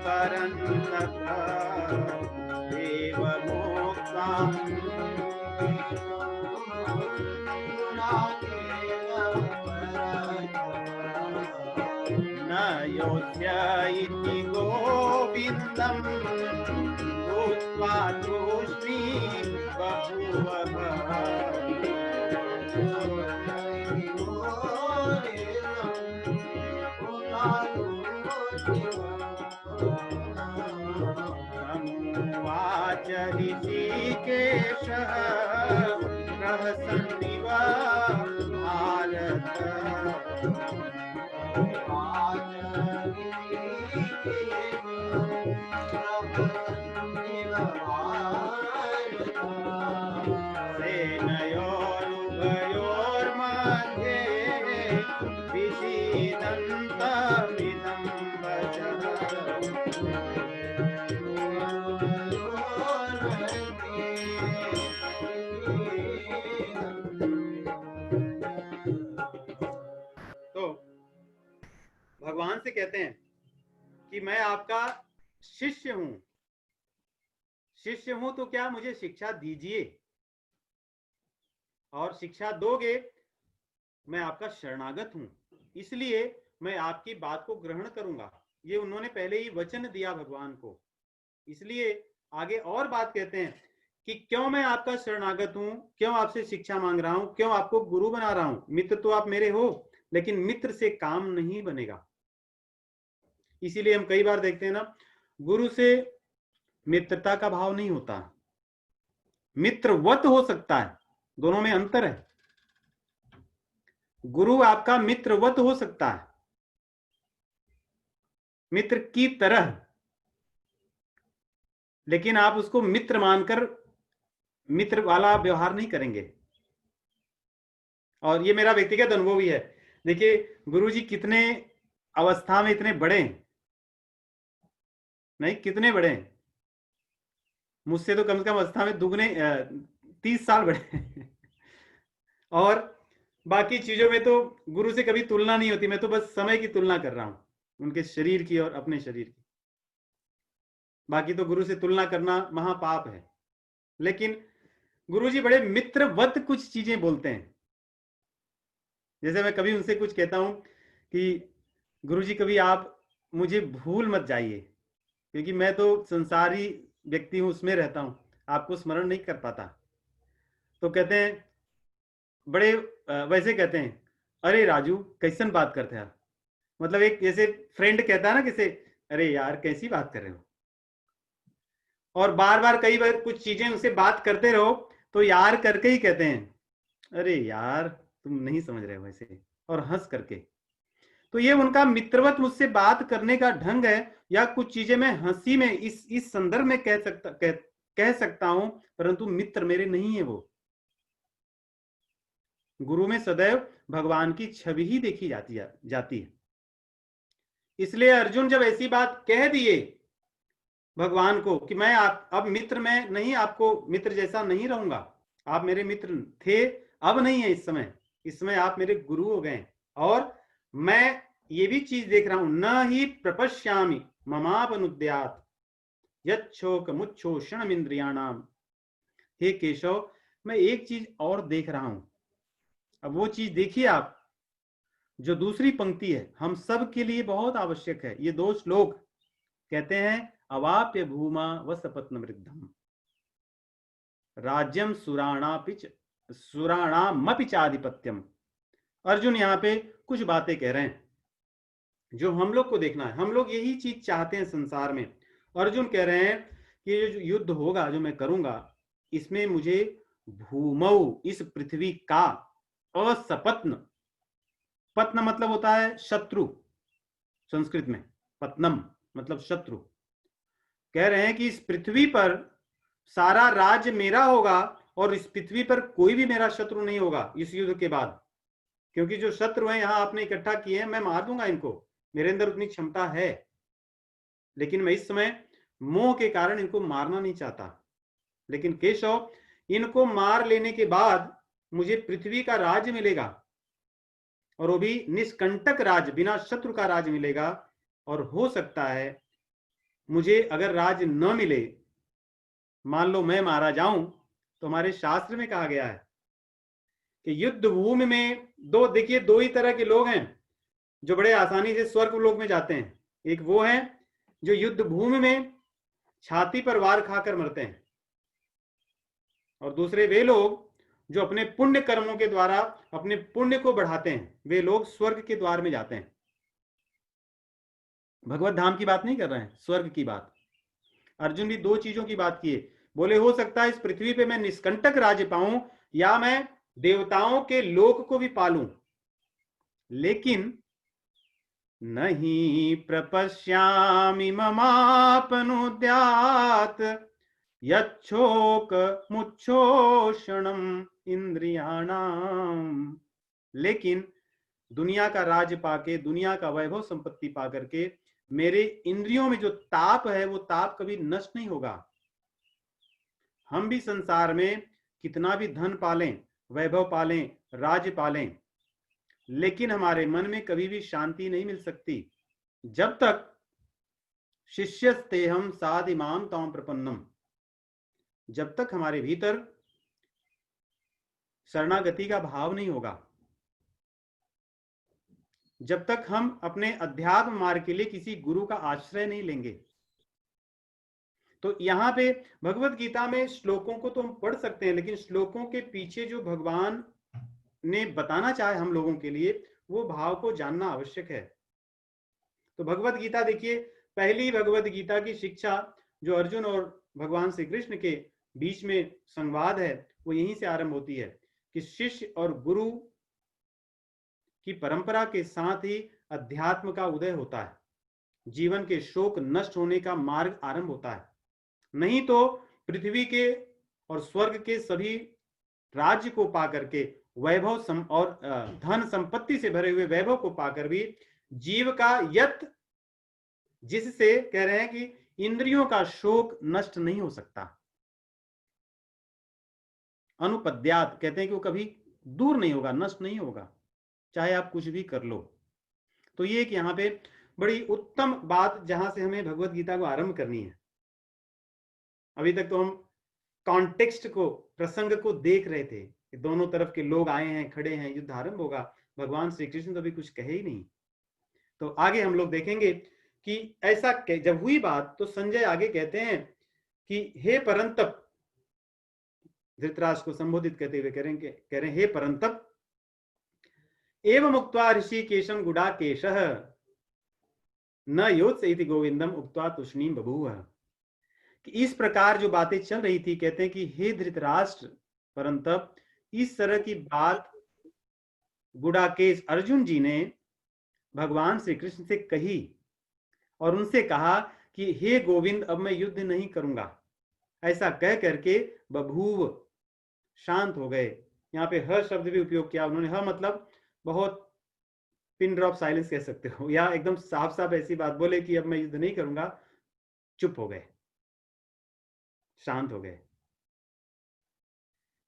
परन्तप एवमुक्त्वा न योत्स्य इति गोविन्दम् भूत्वा तूष्णीं बभूवः तमुवाच ऋषिकेशः प्रहसन्निव भारत सेनयोरुभयोर्मध्ये विषीदन्तमिदं वचः तो भगवान से कहते हैं कि मैं आपका शिष्य हूं, शिष्य हूं तो क्या मुझे शिक्षा दीजिए, और शिक्षा दोगे, मैं आपका शरणागत हूं, इसलिए मैं आपकी बात को ग्रहण करूंगा। ये उन्होंने पहले ही वचन दिया भगवान को। इसलिए आगे और बात कहते हैं कि क्यों मैं आपका शरणागत हूं, क्यों आपसे शिक्षा मांग रहा हूं, क्यों आपको गुरु बना रहा हूं। मित्र तो आप मेरे हो, लेकिन मित्र से काम नहीं बनेगा। इसीलिए हम कई बार देखते हैं ना, गुरु से मित्रता का भाव नहीं होता, मित्रवत हो सकता है, दोनों में अंतर है। गुरु आपका मित्रवत हो सकता है, मित्र की तरह, लेकिन आप उसको मित्र मानकर मित्र वाला व्यवहार नहीं करेंगे। और ये मेरा व्यक्तिगत अनुभव भी है। देखिए गुरुजी कितने अवस्था में इतने बड़े हैं, नहीं कितने बड़े हैं, मुझसे तो कम से कम अवस्था में दुगने 30 साल बड़े हैं। और बाकी चीजों में तो गुरु से कभी तुलना नहीं होती, मैं तो बस समय की तुलना कर रहा हूं, उनके शरीर की और अपने शरीर की। बाकी तो गुरु से तुलना करना महापाप है। लेकिन गुरुजी बड़े मित्रवत कुछ चीजें बोलते हैं। जैसे मैं कभी उनसे कुछ कहता हूं कि गुरुजी कभी आप मुझे भूल मत जाइए, क्योंकि मैं तो संसारी व्यक्ति हूं, उसमें रहता हूं, आपको स्मरण नहीं कर पाता। तो कहते हैं बड़े वैसे कहते हैं, अरे राजू कैसन बात करते हैं आप, मतलब एक जैसे फ्रेंड कहता है ना किसे, अरे यार कैसी बात कर रहे हो। और बार बार कई बार कुछ चीजें उनसे बात करते रहो तो यार करके ही कहते हैं, अरे यार तुम नहीं समझ रहे हो वैसे, और हंस करके। तो ये उनका मित्रवत मुझसे बात करने का ढंग है, या कुछ चीजें मैं हंसी में इस संदर्भ में कह सकता हूं, परंतु मित्र मेरे नहीं है वो। गुरु में सदैव भगवान की छवि ही देखी जाती है। इसलिए अर्जुन जब ऐसी बात कह दिए भगवान को कि मैं अब मित्र में नहीं, आपको मित्र जैसा नहीं रहूंगा, आप मेरे मित्र थे, अब नहीं है इस समय आप मेरे गुरु हो गए। और मैं ये भी चीज देख रहा हूं, न ही प्रपश्यामि ममापनुद्यात यच्छोक मुच्छोषणम इंद्रियाणाम। हे केशव, मैं एक चीज और देख रहा हूं। अब वो चीज देखिए आप, जो दूसरी पंक्ति है हम सब के लिए बहुत आवश्यक है। ये 2 श्लोक कहते हैं, अवाप्य भूमा वसपत्न वृद्धम राज्यम सुराणामपि चाधिपत्यम। अर्जुन यहाँ पे कुछ बातें कह रहे हैं जो हम लोग को देखना है। हम लोग यही चीज चाहते हैं संसार में। अर्जुन कह रहे हैं कि ये जो युद्ध होगा, जो मैं करूंगा, इसमें मुझे भूमौ, इस पृथ्वी का, असपत्न, पत्न मतलब होता है शत्रु, संस्कृत में पत्नम मतलब शत्रु। कह रहे हैं कि इस पृथ्वी पर सारा राज्य मेरा होगा और इस पृथ्वी पर कोई भी मेरा शत्रु नहीं होगा इस युद्ध के बाद। क्योंकि जो शत्रु हैं यहां आपने इकट्ठा किए हैं, मैं मार दूंगा इनको, मेरे अंदर उतनी क्षमता है। लेकिन मैं इस समय मोह के कारण इनको मारना नहीं चाहता। लेकिन केशव, इनको मार लेने के बाद मुझे पृथ्वी का राज्य मिलेगा, और वो भी निष्कंटक राज्य, बिना शत्रु का राज्य मिलेगा। और हो सकता है मुझे अगर राज्य न मिले, मान लो मैं मारा जाऊं, तो हमारे शास्त्र में कहा गया है कि युद्ध भूमि में देखिए 2 ही तरह के लोग हैं जो बड़े आसानी से स्वर्ग लोक में जाते हैं। एक वो है जो युद्ध भूमि में छाती पर वार खाकर मरते हैं, और दूसरे वे लोग जो अपने पुण्य कर्मों के द्वारा अपने पुण्य को बढ़ाते हैं, वे लोग स्वर्ग के द्वार में जाते हैं। भगवत धाम की बात नहीं कर रहे हैं, स्वर्ग की बात। अर्जुन भी 2 चीजों की बात किए, बोले हो सकता है इस पृथ्वी पे मैं निष्कंटक राज्य पाऊं, या मैं देवताओं के लोक को भी पालूं, लेकिन नहीं प्रपश्यामि ममापनुद्यात यच्छोक मुच्छोषणम इंद्रियाणाम। लेकिन दुनिया का राज्य पाके, दुनिया का वैभव संपत्ति पा करके मेरे इंद्रियों में जो ताप है, वो ताप कभी नष्ट नहीं होगा। हम भी संसार में कितना भी धन पालें, वैभव पालें, राज्य पालें, लेकिन हमारे मन में कभी भी शांति नहीं मिल सकती जब तक शिष्यस्तेहम साधिमाम तम प्रपन्नम, जब तक हमारे भीतर शरणागति का भाव नहीं होगा, जब तक हम अपने अध्यात्म मार्ग के लिए किसी गुरु का आश्रय नहीं लेंगे। तो यहाँ पे भगवत गीता में श्लोकों को तो हम पढ़ सकते हैं, लेकिन श्लोकों के पीछे जो भगवान ने बताना चाहे हम लोगों के लिए, वो भाव को जानना आवश्यक है। तो भगवत गीता देखिए, पहली भगवत गीता की शिक्षा जो अर्जुन और भगवान श्री कृष्ण के बीच में संवाद है, वो यहीं से आरंभ होती है कि शिष्य और गुरु की परंपरा के साथ ही अध्यात्म का उदय होता है, जीवन के शोक नष्ट होने का मार्ग आरंभ होता है। नहीं तो पृथ्वी के और स्वर्ग के सभी राज्य को पाकर के वैभव और धन संपत्ति से भरे हुए वैभव को पाकर भी जीव का यत, जिससे कह रहे हैं कि इंद्रियों का शोक नष्ट नहीं हो सकता, अनुपद्यात, कहते हैं कि वो कभी दूर नहीं होगा, नष्ट नहीं होगा, चाहे आप कुछ भी कर लो। तो ये एक यहाँ पे बड़ी उत्तम बात जहां से हमें भगवत गीता को आरंभ करनी है। अभी तक तो हम कॉन्टेक्स्ट को, प्रसंग को देख रहे थे कि दोनों तरफ के लोग आए हैं, खड़े हैं, युद्ध आरंभ होगा, भगवान श्री कृष्ण तो अभी कुछ कहे ही नहीं। तो आगे हम लोग देखेंगे कि ऐसा जब हुई बात तो संजय आगे कहते हैं कि हे परंतप, धृतराष्ट्र को संबोधित करते हुए कह रहे हैं हे परंतप, एवं उक्त्वा ऋषिकेशं गुडाकेशः न योत्स्य इति गोविंदम उक्त्वा तुष्णीम बभूव। कि इस प्रकार जो बातें चल रही थी, कहते हैं कि हे धृतराष्ट्र परंतप, इस तरह की बात गुडाकेश अर्जुन जी ने भगवान श्री कृष्ण से कही और उनसे कहा कि हे गोविंद, अब मैं युद्ध नहीं करूंगा, ऐसा कह करके बभूव, शांत हो गए। यहाँ पे ह शब्द भी उपयोग किया उन्होंने। ह मतलब बहुत पिन ड्रॉप साइलेंस कह सकते हो, या एकदम साफ साफ ऐसी बात बोले कि अब मैं युद्ध नहीं करूंगा, चुप हो गए, शांत हो गए।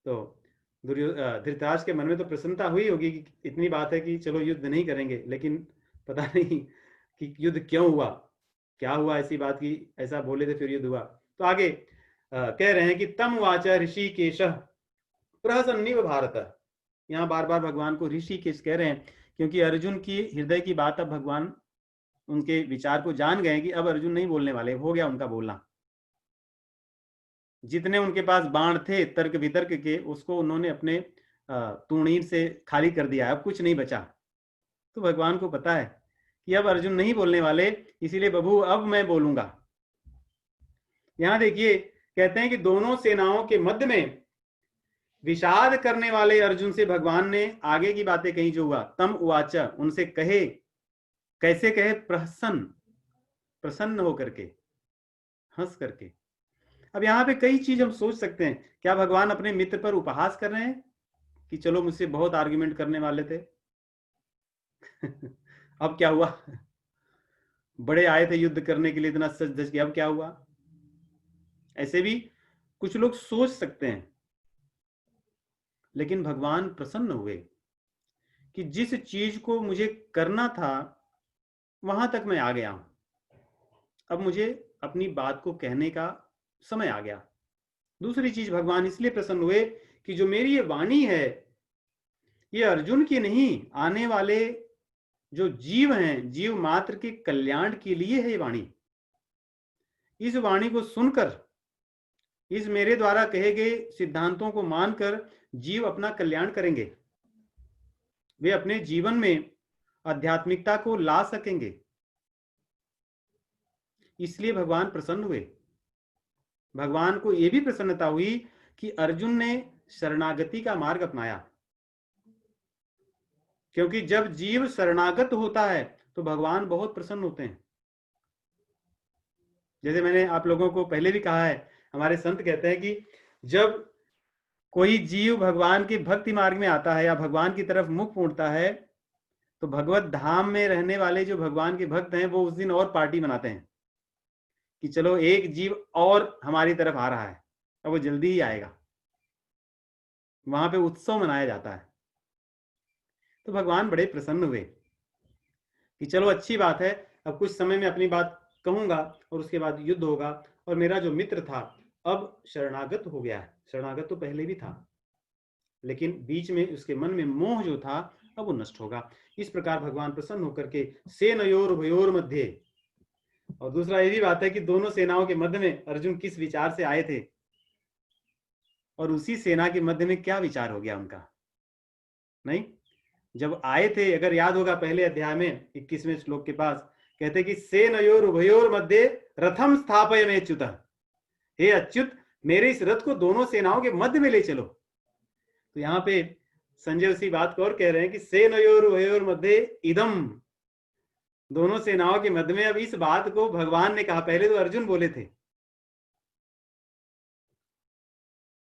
तो धृतराष्ट्र के मन में तो प्रसन्नता हुई होगी कि इतनी बात है कि चलो युद्ध नहीं करेंगे, लेकिन पता नहीं कि युद्ध क्यों हुआ, क्या हुआ ऐसी बात की ऐसा बोले थे फिर युद्ध हुआ। तो आगे कह रहे हैं कि तम वाच ऋषिकेशः प्रहसन्निव भारत। यहाँ बार बार भगवान को ऋषिकेश कह रहे हैं क्योंकि अर्जुन की हृदय की बात अब भगवान उनके विचार को जान गए कि अब अर्जुन नहीं बोलने वाले, हो गया उनका बोलना। जितने उनके पास बाण थे तर्क वितर्क के, उसको उन्होंने अपने तूणीर से खाली कर दिया, अब कुछ नहीं बचा। तो भगवान को पता है कि अब अर्जुन नहीं बोलने वाले, इसीलिए बभू अब मैं बोलूंगा। यहां देखिए कहते हैं कि दोनों सेनाओं के मध्य में विषाद करने वाले अर्जुन से भगवान ने आगे की बातें कही जो हुआ। तम उवाच, उनसे कहे, कैसे कहे, प्रसन्न होकर के, हंस करके। अब यहाँ पे कई चीज हम सोच सकते हैं, क्या भगवान अपने मित्र पर उपहास कर रहे हैं कि चलो मुझसे बहुत आर्ग्यूमेंट करने वाले थे अब क्या हुआ, बड़े आए थे युद्ध करने के लिए, इतना सच धज के, अब क्या हुआ, ऐसे भी कुछ लोग सोच सकते हैं। लेकिन भगवान प्रसन्न हुए कि जिस चीज को मुझे करना था वहां तक मैं आ गया हूं, अब मुझे अपनी बात को कहने का समय आ गया। दूसरी चीज, भगवान इसलिए प्रसन्न हुए कि जो मेरी ये वाणी है ये अर्जुन की नहीं, आने वाले जो जीव हैं, जीव मात्र के कल्याण के लिए है ये वाणी। इस वाणी को सुनकर, इस मेरे द्वारा कहे गए सिद्धांतों को मानकर जीव अपना कल्याण करेंगे, वे अपने जीवन में आध्यात्मिकता को ला सकेंगे। इसलिए भगवान प्रसन्न हुए। भगवान को यह भी प्रसन्नता हुई कि अर्जुन ने शरणागति का मार्ग अपनाया, क्योंकि जब जीव शरणागत होता है तो भगवान बहुत प्रसन्न होते हैं। जैसे मैंने आप लोगों को पहले भी कहा है, हमारे संत कहते हैं कि जब कोई जीव भगवान के भक्ति मार्ग में आता है या भगवान की तरफ मुख मोड़ता है तो भगवत धाम में रहने वाले जो भगवान के भक्त हैं वो उस दिन और पार्टी मनाते हैं कि चलो एक जीव और हमारी तरफ आ रहा है, अब वो जल्दी ही आएगा। वहां पे उत्सव मनाया जाता है। तो भगवान बड़े प्रसन्न हुए कि चलो अच्छी बात है, अब कुछ समय में अपनी बात कहूंगा और उसके बाद युद्ध होगा, और मेरा जो मित्र था अब शरणागत हो गया है। शरणागत तो पहले भी था, लेकिन बीच में उसके मन में मोह जो था अब वो नष्ट होगा। इस प्रकार भगवान प्रसन्न होकर के सेनयोर उभयोर मध्य, और दूसरा ये भी बात है कि दोनों सेनाओं के मध्य में अर्जुन किस विचार से आए थे और उसी सेना के मध्य में क्या विचार हो गया उनका। नहीं, जब आए थे, अगर याद होगा पहले अध्याय में 21वें श्लोक के पास कहते कि सेनयोर उभयोर मध्य रथम स्थापय में अच्युत, हे अच्युत मेरे इस रथ को दोनों सेनाओं के मध्य में ले चलो। तो यहाँ पे संजय उसी बात को और कह रहे हैं कि सेनयोर उभयोर मध्य इदम, दोनों सेनाओं के मध्य में। अब इस बात को भगवान ने कहा, पहले तो अर्जुन बोले थे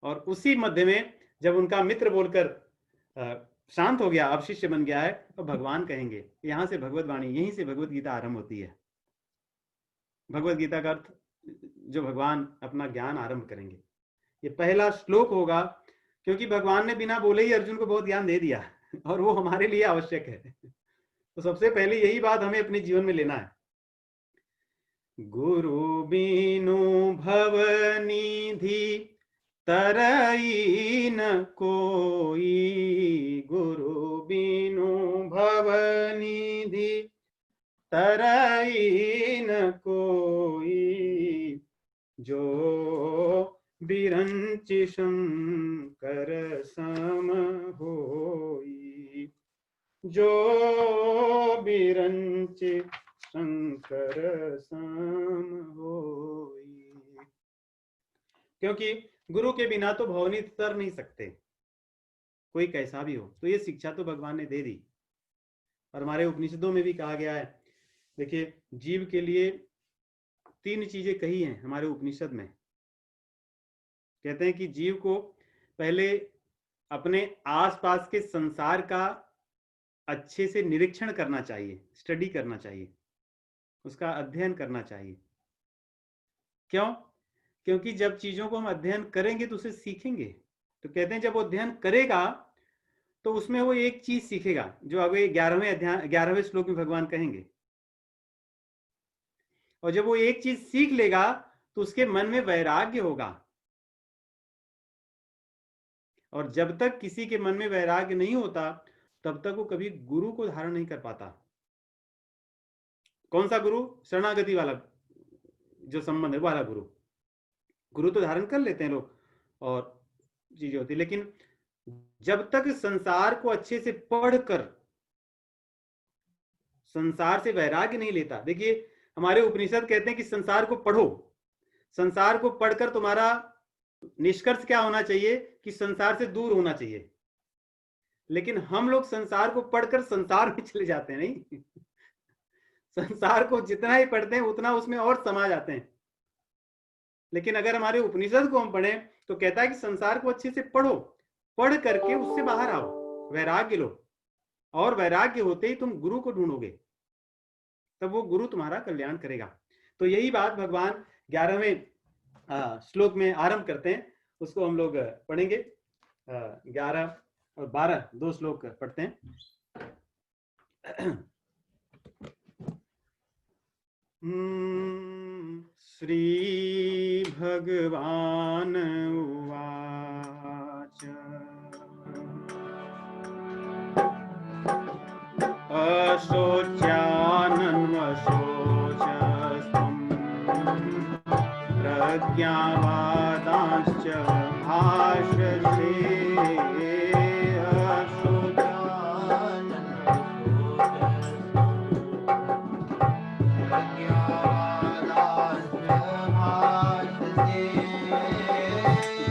और उसी मध्य में जब उनका मित्र बोलकर शांत हो गया, अब शिष्य बन गया है, तो भगवान कहेंगे, यहाँ से भगवत वाणी, यहीं से भगवत गीता आरंभ होती है। भगवत गीता का अर्थ जो भगवान अपना ज्ञान आरंभ करेंगे, ये पहला श्लोक होगा, क्योंकि भगवान ने बिना बोले ही अर्जुन को बहुत ज्ञान दे दिया और वो हमारे लिए आवश्यक है। तो सबसे पहले यही बात हमें अपने जीवन में लेना है। गुरु बिनु भवनिधि तरई न कोई, गुरु बिनु भवनिधि तरई न कोई, जो बिरंच शंकर सम होई, जो बिरंच शंकर सम होई। क्योंकि गुरु के बिना तो भवनी तर नहीं सकते, कोई कैसा भी हो। तो ये शिक्षा तो भगवान ने दे दी, और हमारे उपनिषदों में भी कहा गया है। देखिए, जीव के लिए 3 चीजें कही हैं हमारे उपनिषद में। कहते हैं कि जीव को पहले अपने आसपास के संसार का अच्छे से निरीक्षण करना चाहिए, स्टडी करना चाहिए, उसका अध्ययन करना चाहिए। क्यों? क्योंकि जब चीजों को हम अध्ययन करेंगे तो उसे सीखेंगे। तो कहते हैं जब वो अध्ययन करेगा तो उसमें वो एक चीज सीखेगा, जो आगे 11वें श्लोक में भगवान कहेंगे। और जब वो एक चीज सीख लेगा तो उसके मन में वैराग्य होगा। और जब तक किसी के मन में वैराग्य नहीं होता, तब तक वो कभी गुरु को धारण नहीं कर पाता। कौन सा गुरु? शरणागति वाला जो संबंध है, वाला गुरु। गुरु तो धारण कर लेते हैं लोग और चीजें होती, लेकिन जब तक संसार को अच्छे से पढ़कर संसार से वैराग्य नहीं लेता। देखिए, हमारे उपनिषद कहते हैं कि संसार को पढ़ो। संसार को पढ़कर तुम्हारा निष्कर्ष क्या होना चाहिए? कि संसार से दूर होना चाहिए। लेकिन हम लोग संसार को पढ़कर संसार में चले जाते हैं। नहीं, संसार को जितना ही पढ़ते हैं उतना उसमें और समा जाते हैं। लेकिन अगर हमारे उपनिषद को हम पढ़ें तो कहता है कि संसार को अच्छे से पढ़ो, पढ़ करके उससे बाहर आओ, वैराग्य लो, और वैराग्य होते ही तुम गुरु को ढूंढोगे, तब वो गुरु तुम्हारा कल्याण करेगा। तो यही बात भगवान 11वें श्लोक में आरंभ करते हैं, उसको हम लोग पढ़ेंगे। 11 और 12 2 श्लोक पढ़ते हैं। श्री भगवान उवाच अशोच्यानन्वशोचस्त्वं प्रज्ञावादांश्च भाषसे।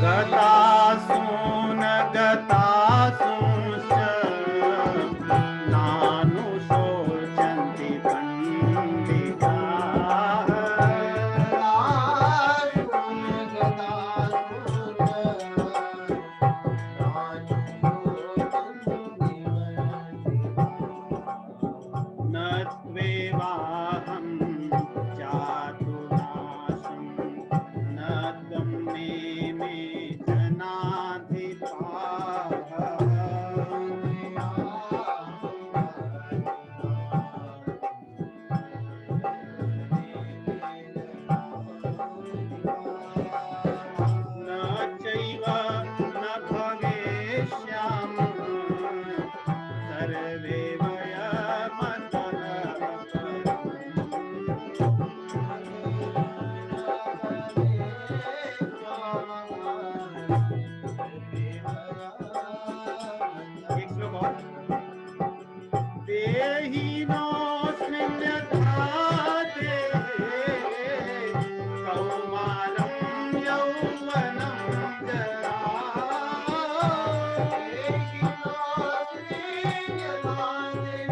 गतासून गतासूंश्च नानुशोचन्ति पंडिताः। न त्वेवाहं जातुनाशं न त्वं मे जनाधिपाः। न चैव न भविष्यामः सर्वे वयमतः परम्। एक श्लोक और। देहिनोऽस्मिन् यथा देहे कौमारं यौवनं जरा। तथा देहान्तरे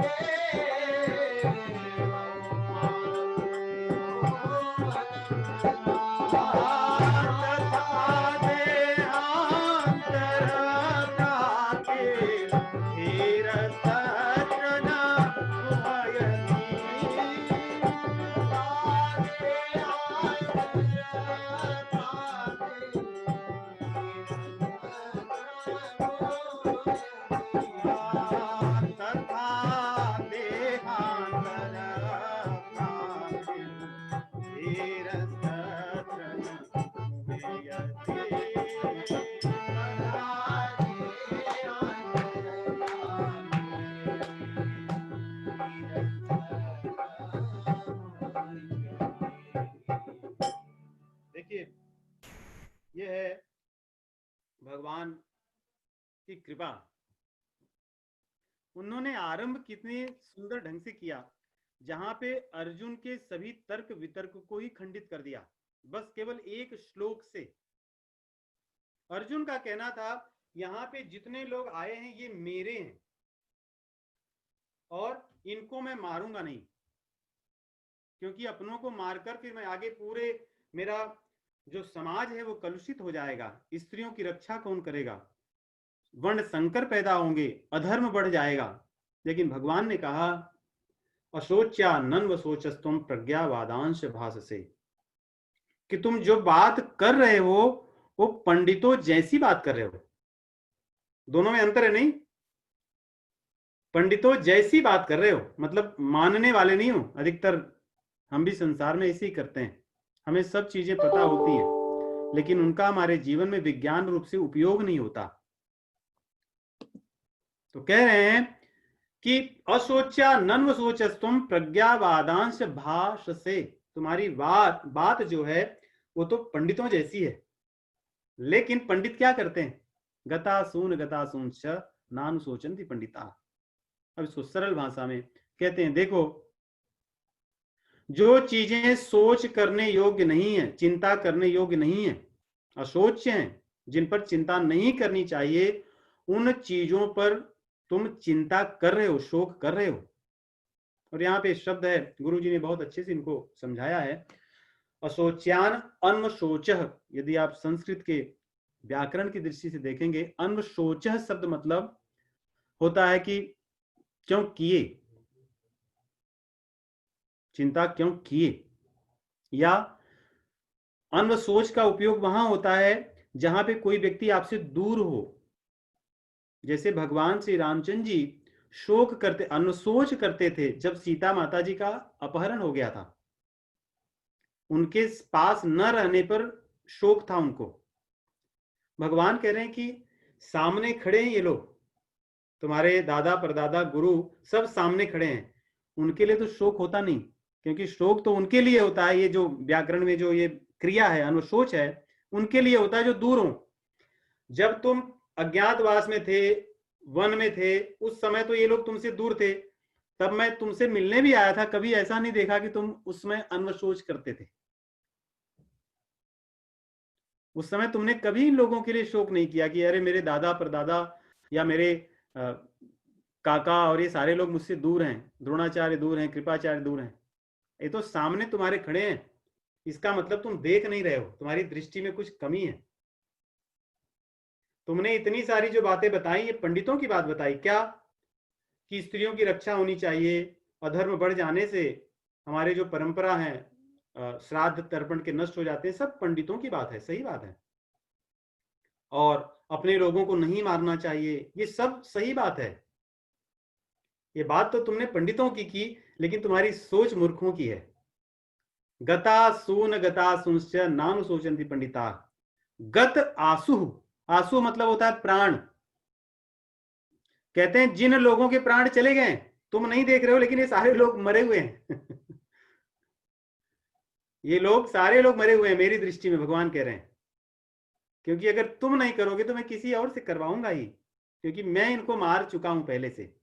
देखिए, ये है भगवान की कृपा। उन्होंने आरंभ कितने सुंदर ढंग से किया, जहां पे अर्जुन के सभी तर्क वितर्क को ही खंडित कर दिया, बस केवल एक श्लोक से। अर्जुन का कहना था, यहाँ पे जितने लोग आए हैं ये मेरे हैं और इनको मैं मारूंगा नहीं, क्योंकि अपनों को मारकर फिर मैं आगे पूरे मेरा जो समाज है वो कलुषित हो जाएगा, स्त्रियों की रक्षा कौन करेगा, वर्ण संकर पैदा होंगे, अधर्म बढ़ जाएगा। लेकिन भगवान ने कहा, अशोच्या नन्व सोचस्तुम प्रज्ञावादांश भास से, कि तुम जो बात कर रहे हो वो पंडितों जैसी बात कर रहे हो। दोनों में अंतर है नहीं? पंडितों जैसी बात कर रहे हो मतलब मानने वाले नहीं हो। अधिकतर हम भी संसार में ऐसे ही करते हैं, हमें सब चीजें पता होती हैं, लेकिन उनका हमारे जीवन में विज्ञान रूप से उपयोग नहीं होता। तो कह रहे हैं कि अशोच्या नन्व सोचस्तुम प्रज्ञावादांश भाष से, तुम्हारी बात जो है वो तो पंडितों जैसी है। लेकिन पंडित क्या करते हैं? गता सून च नानु सोचंती पंडिता। अब इसको सरल भाषा में कहते हैं, देखो जो चीजें सोच करने योग्य नहीं है, चिंता करने योग्य नहीं है, अशोच्य हैं, जिन पर चिंता नहीं करनी चाहिए, उन चीजों पर तुम चिंता कर रहे हो, शोक कर रहे हो। और यहाँ पे शब्द है, गुरुजी ने बहुत अच्छे से इनको समझाया है, अशोच्यान अन्वशोचः। यदि आप संस्कृत के व्याकरण की दृष्टि से देखेंगे, अन्वशोचः शब्द मतलब होता है कि क्यों किए, चिंता क्यों किए। या अन्वशोच का उपयोग वहां होता है जहां पे कोई व्यक्ति आपसे दूर हो। जैसे भगवान श्री रामचंद्र जी शोक करते, अन्वशोच करते थे जब सीता माता जी का अपहरण हो गया था, उनके पास न रहने पर शोक था उनको। भगवान कह रहे हैं कि सामने खड़े हैं ये लोग, तुम्हारे दादा परदादा गुरु सब सामने खड़े हैं, उनके लिए तो शोक होता नहीं, क्योंकि शोक तो उनके लिए होता है, ये जो व्याकरण में जो ये क्रिया है अनुशोच है, उनके लिए होता है जो दूर हो। जब तुम अज्ञातवास में थे, वन में थे, उस समय तो ये लोग तुमसे दूर थे, तब मैं तुमसे मिलने भी आया था, कभी ऐसा नहीं देखा कि तुम उसमें अन्वशोच करते थे। उस समय तुमने कभी इन लोगों के लिए शोक नहीं किया कि अरे मेरे दादा परदादा या मेरे काका और ये सारे लोग मुझसे दूर हैं, द्रोणाचार्य दूर हैं, कृपाचार्य दूर हैं। ये तो सामने तुम्हारे खड़े हैं, इसका मतलब तुम देख नहीं रहे हो, तुम्हारी दृष्टि में कुछ कमी है। तुमने इतनी सारी जो बातें बताई, ये पंडितों की बात बताई क्या, कि स्त्रियों की रक्षा होनी चाहिए, अधर्म बढ़ जाने से हमारे जो परंपरा है, श्राद्ध तर्पण के नष्ट हो जाते हैं, सब पंडितों की बात है, सही बात है। और अपने लोगों को नहीं मारना चाहिए, ये सब सही बात है। ये बात तो तुमने पंडितों की, लेकिन तुम्हारी सोच मूर्खों की है। गता सुंश्च नानु सोचंती पंडिता। गत आसु, आसु मतलब होता है प्राण। कहते हैं जिन लोगों के प्राण चले गए, तुम नहीं देख रहे हो, लेकिन ये सारे लोग मरे हुए हैं। ये लोग सारे लोग मरे हुए हैं मेरी दृष्टि में, भगवान कह रहे हैं, क्योंकि अगर तुम नहीं करोगे तो मैं किसी और से करवाऊंगा ही, क्योंकि मैं इनको मार चुका हूं पहले से।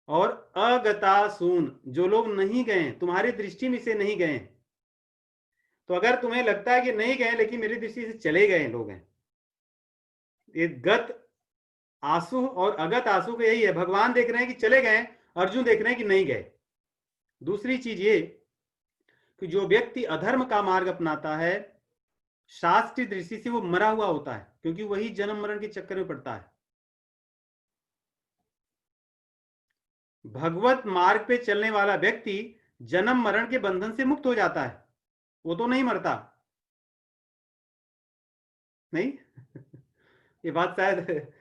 और अगतासून, जो लोग नहीं गए, तुम्हारी दृष्टि में से नहीं गए, तो अगर तुम्हें लगता है कि नहीं गए लेकिन मेरी दृष्टि से चले गए लोग हैं, ये गत आंसू और अगत आंसू का यही है। भगवान देख रहे हैं कि चले गए, अर्जुन देख रहे हैं कि नहीं गए। दूसरी चीज ये कि जो व्यक्ति अधर्म का मार्ग अपनाता है, शास्त्रीय दृष्टि से वो मरा हुआ होता है, क्योंकि वही जन्म मरण के चक्कर में पड़ता है। भगवत मार्ग पे चलने वाला व्यक्ति जन्म मरण के बंधन से मुक्त हो जाता है, वो तो नहीं मरता। नहीं ये बात शायद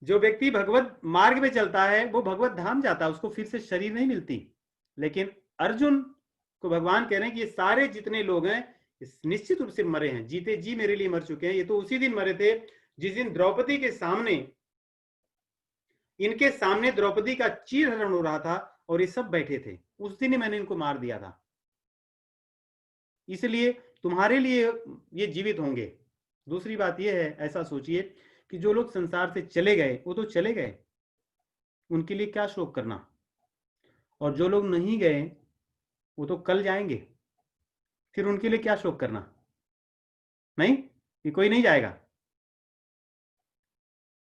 जो व्यक्ति भगवत मार्ग में चलता है वो भगवत धाम जाता है, उसको फिर से शरीर नहीं मिलती। लेकिन अर्जुन को भगवान कह रहे हैं कि ये सारे जितने लोग हैं निश्चित रूप से मरे हैं, जीते जी मेरे लिए मर चुके हैं। ये तो उसी दिन मरे थे जिस दिन द्रौपदी के सामने, इनके सामने द्रौपदी का चीरहरण हो रहा था और ये सब बैठे थे, उस दिन ही मैंने इनको मार दिया था। इसलिए तुम्हारे लिए ये जीवित होंगे। दूसरी बात यह है, ऐसा सोचिए कि जो लोग संसार से चले गए वो तो चले गए, उनके लिए क्या शोक करना, और जो लोग नहीं गए वो तो कल जाएंगे, फिर उनके लिए क्या शोक करना। नहीं, कि कोई नहीं जाएगा,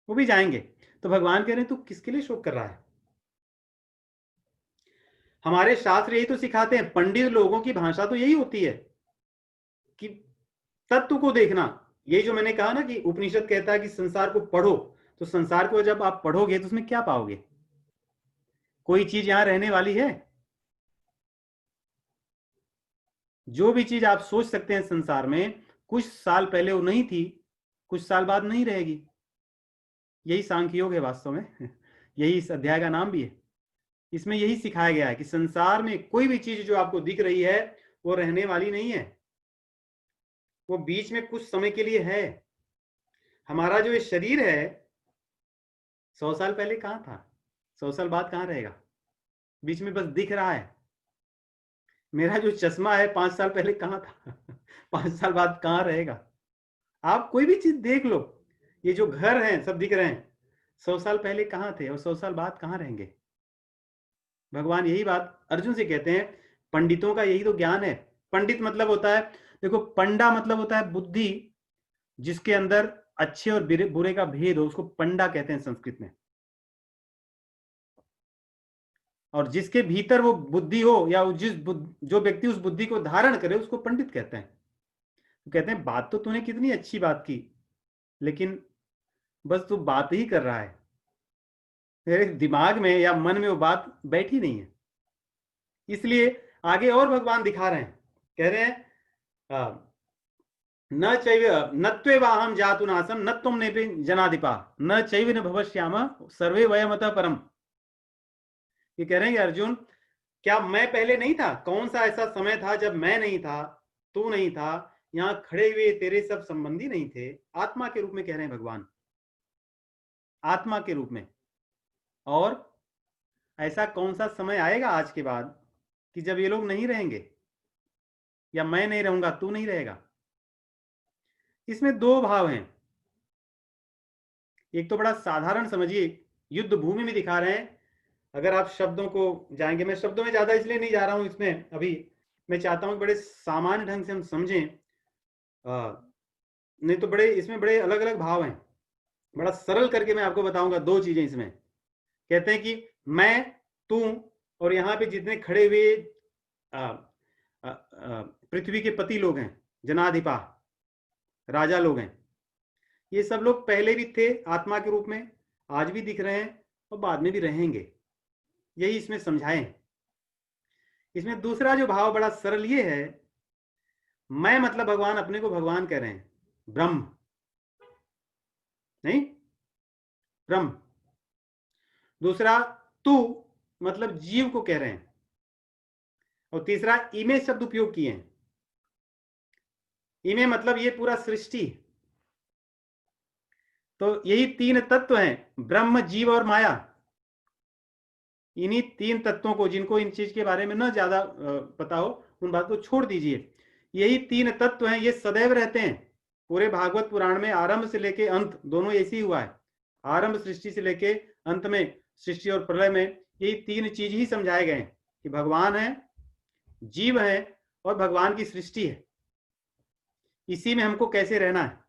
वो भी जाएंगे। तो भगवान कह रहे हैं तू किसके लिए शोक कर रहा है। हमारे शास्त्र यही तो सिखाते हैं, पंडित लोगों की भाषा तो यही होती है कि तत्व को देखना। यही जो मैंने कहा ना कि उपनिषद कहता है कि संसार को पढ़ो, तो संसार को जब आप पढ़ोगे तो उसमें क्या पाओगे? कोई चीज यहां रहने वाली है? जो भी चीज आप सोच सकते हैं संसार में, कुछ साल पहले वो नहीं थी, कुछ साल बाद नहीं रहेगी। यही सांख्य योग है वास्तव में यही इस अध्याय का नाम भी है। इसमें यही सिखाया गया है कि संसार में कोई भी चीज जो आपको दिख रही है वो रहने वाली नहीं है, वो बीच में कुछ समय के लिए है। हमारा जो ये शरीर है 100 साल पहले कहां था, 100 साल बाद कहां रहेगा, बीच में बस दिख रहा है। मेरा जो चश्मा है 5 साल पहले कहां था 5 साल बाद कहां रहेगा। आप कोई भी चीज देख लो, ये जो घर हैं सब दिख रहे हैं, 100 साल पहले कहां थे और 100 साल बाद कहां रहेंगे। भगवान यही बात अर्जुन से कहते हैं, पंडितों का यही तो ज्ञान है। पंडित मतलब होता है, देखो पंडा मतलब होता है बुद्धि, जिसके अंदर अच्छे और बुरे का भेद हो, उसको पंडा कहते हैं संस्कृत में। और जिसके भीतर वो बुद्धि हो, या जो व्यक्ति उस बुद्धि को धारण करे, उसको पंडित कहते हैं। तो कहते हैं बात तो तूने कितनी अच्छी बात की, लेकिन बस तू बात ही कर रहा है, तेरे दिमाग में या मन में वो बात बैठी नहीं है। इसलिए आगे और भगवान दिखा रहे हैं, कह रहे हैं न चैव न त्वेवाहम जातु नासम न तुम ने जनाधिपा न चैव न भवश्याम सर्वे वयमतः परम। ये कह रहे हैं कि अर्जुन, क्या मैं पहले नहीं था? कौन सा ऐसा समय था जब मैं नहीं था, तू नहीं था, यहां खड़े हुए तेरे सब संबंधी नहीं थे? आत्मा के रूप में कह रहे हैं भगवान, आत्मा के रूप में। और ऐसा कौन सा समय आएगा आज के बाद कि जब ये लोग नहीं रहेंगे, या मैं नहीं रहूंगा, तू नहीं रहेगा। इसमें दो भाव हैं। एक तो बड़ा साधारण समझिए, युद्ध भूमि में दिखा रहे हैं। अगर आप शब्दों को जाएंगे, मैं शब्दों में ज्यादा इसलिए नहीं जा रहा हूं इसमें अभी, मैं चाहता हूं बड़े सामान्य ढंग से हम समझें, नहीं तो बड़े इसमें बड़े अलग अलग भाव हैं। बड़ा सरल करके मैं आपको बताऊंगा दो चीजें इसमें। कहते हैं कि मैं, तू, और यहाँ पे जितने खड़े हुए पृथ्वी के पति लोग हैं, जनाधिपा, राजा लोग हैं, ये सब लोग पहले भी थे आत्मा के रूप में, आज भी दिख रहे हैं और बाद में भी रहेंगे। यही इसमें समझाएं। इसमें दूसरा जो भाव बड़ा सरल ये है, मैं मतलब भगवान अपने को भगवान कह रहे हैं, ब्रह्म नहीं, ब्रह्म। दूसरा तू मतलब जीव को कह रहे हैं, और तीसरा इमे शब्द उपयोग किए हैं। इमे मतलब ये पूरा सृष्टि। तो यही तीन तत्व हैं, ब्रह्म, जीव और माया। इन्हीं तीन तत्वों को, जिनको इन चीज के बारे में न ज्यादा पता हो, उन बात को छोड़ दीजिए। यही तीन तत्व हैं, ये सदैव रहते हैं। पूरे भागवत पुराण में आरंभ से लेके अंत दोनों ऐसे ही हुआ है। आरंभ सृष्टि से लेके अंत में, सृष्टि और प्रलय में, यही तीन चीज ही समझाए गए हैं कि भगवान है, जीव है, और भगवान की सृष्टि है। इसी में हमको कैसे रहना है।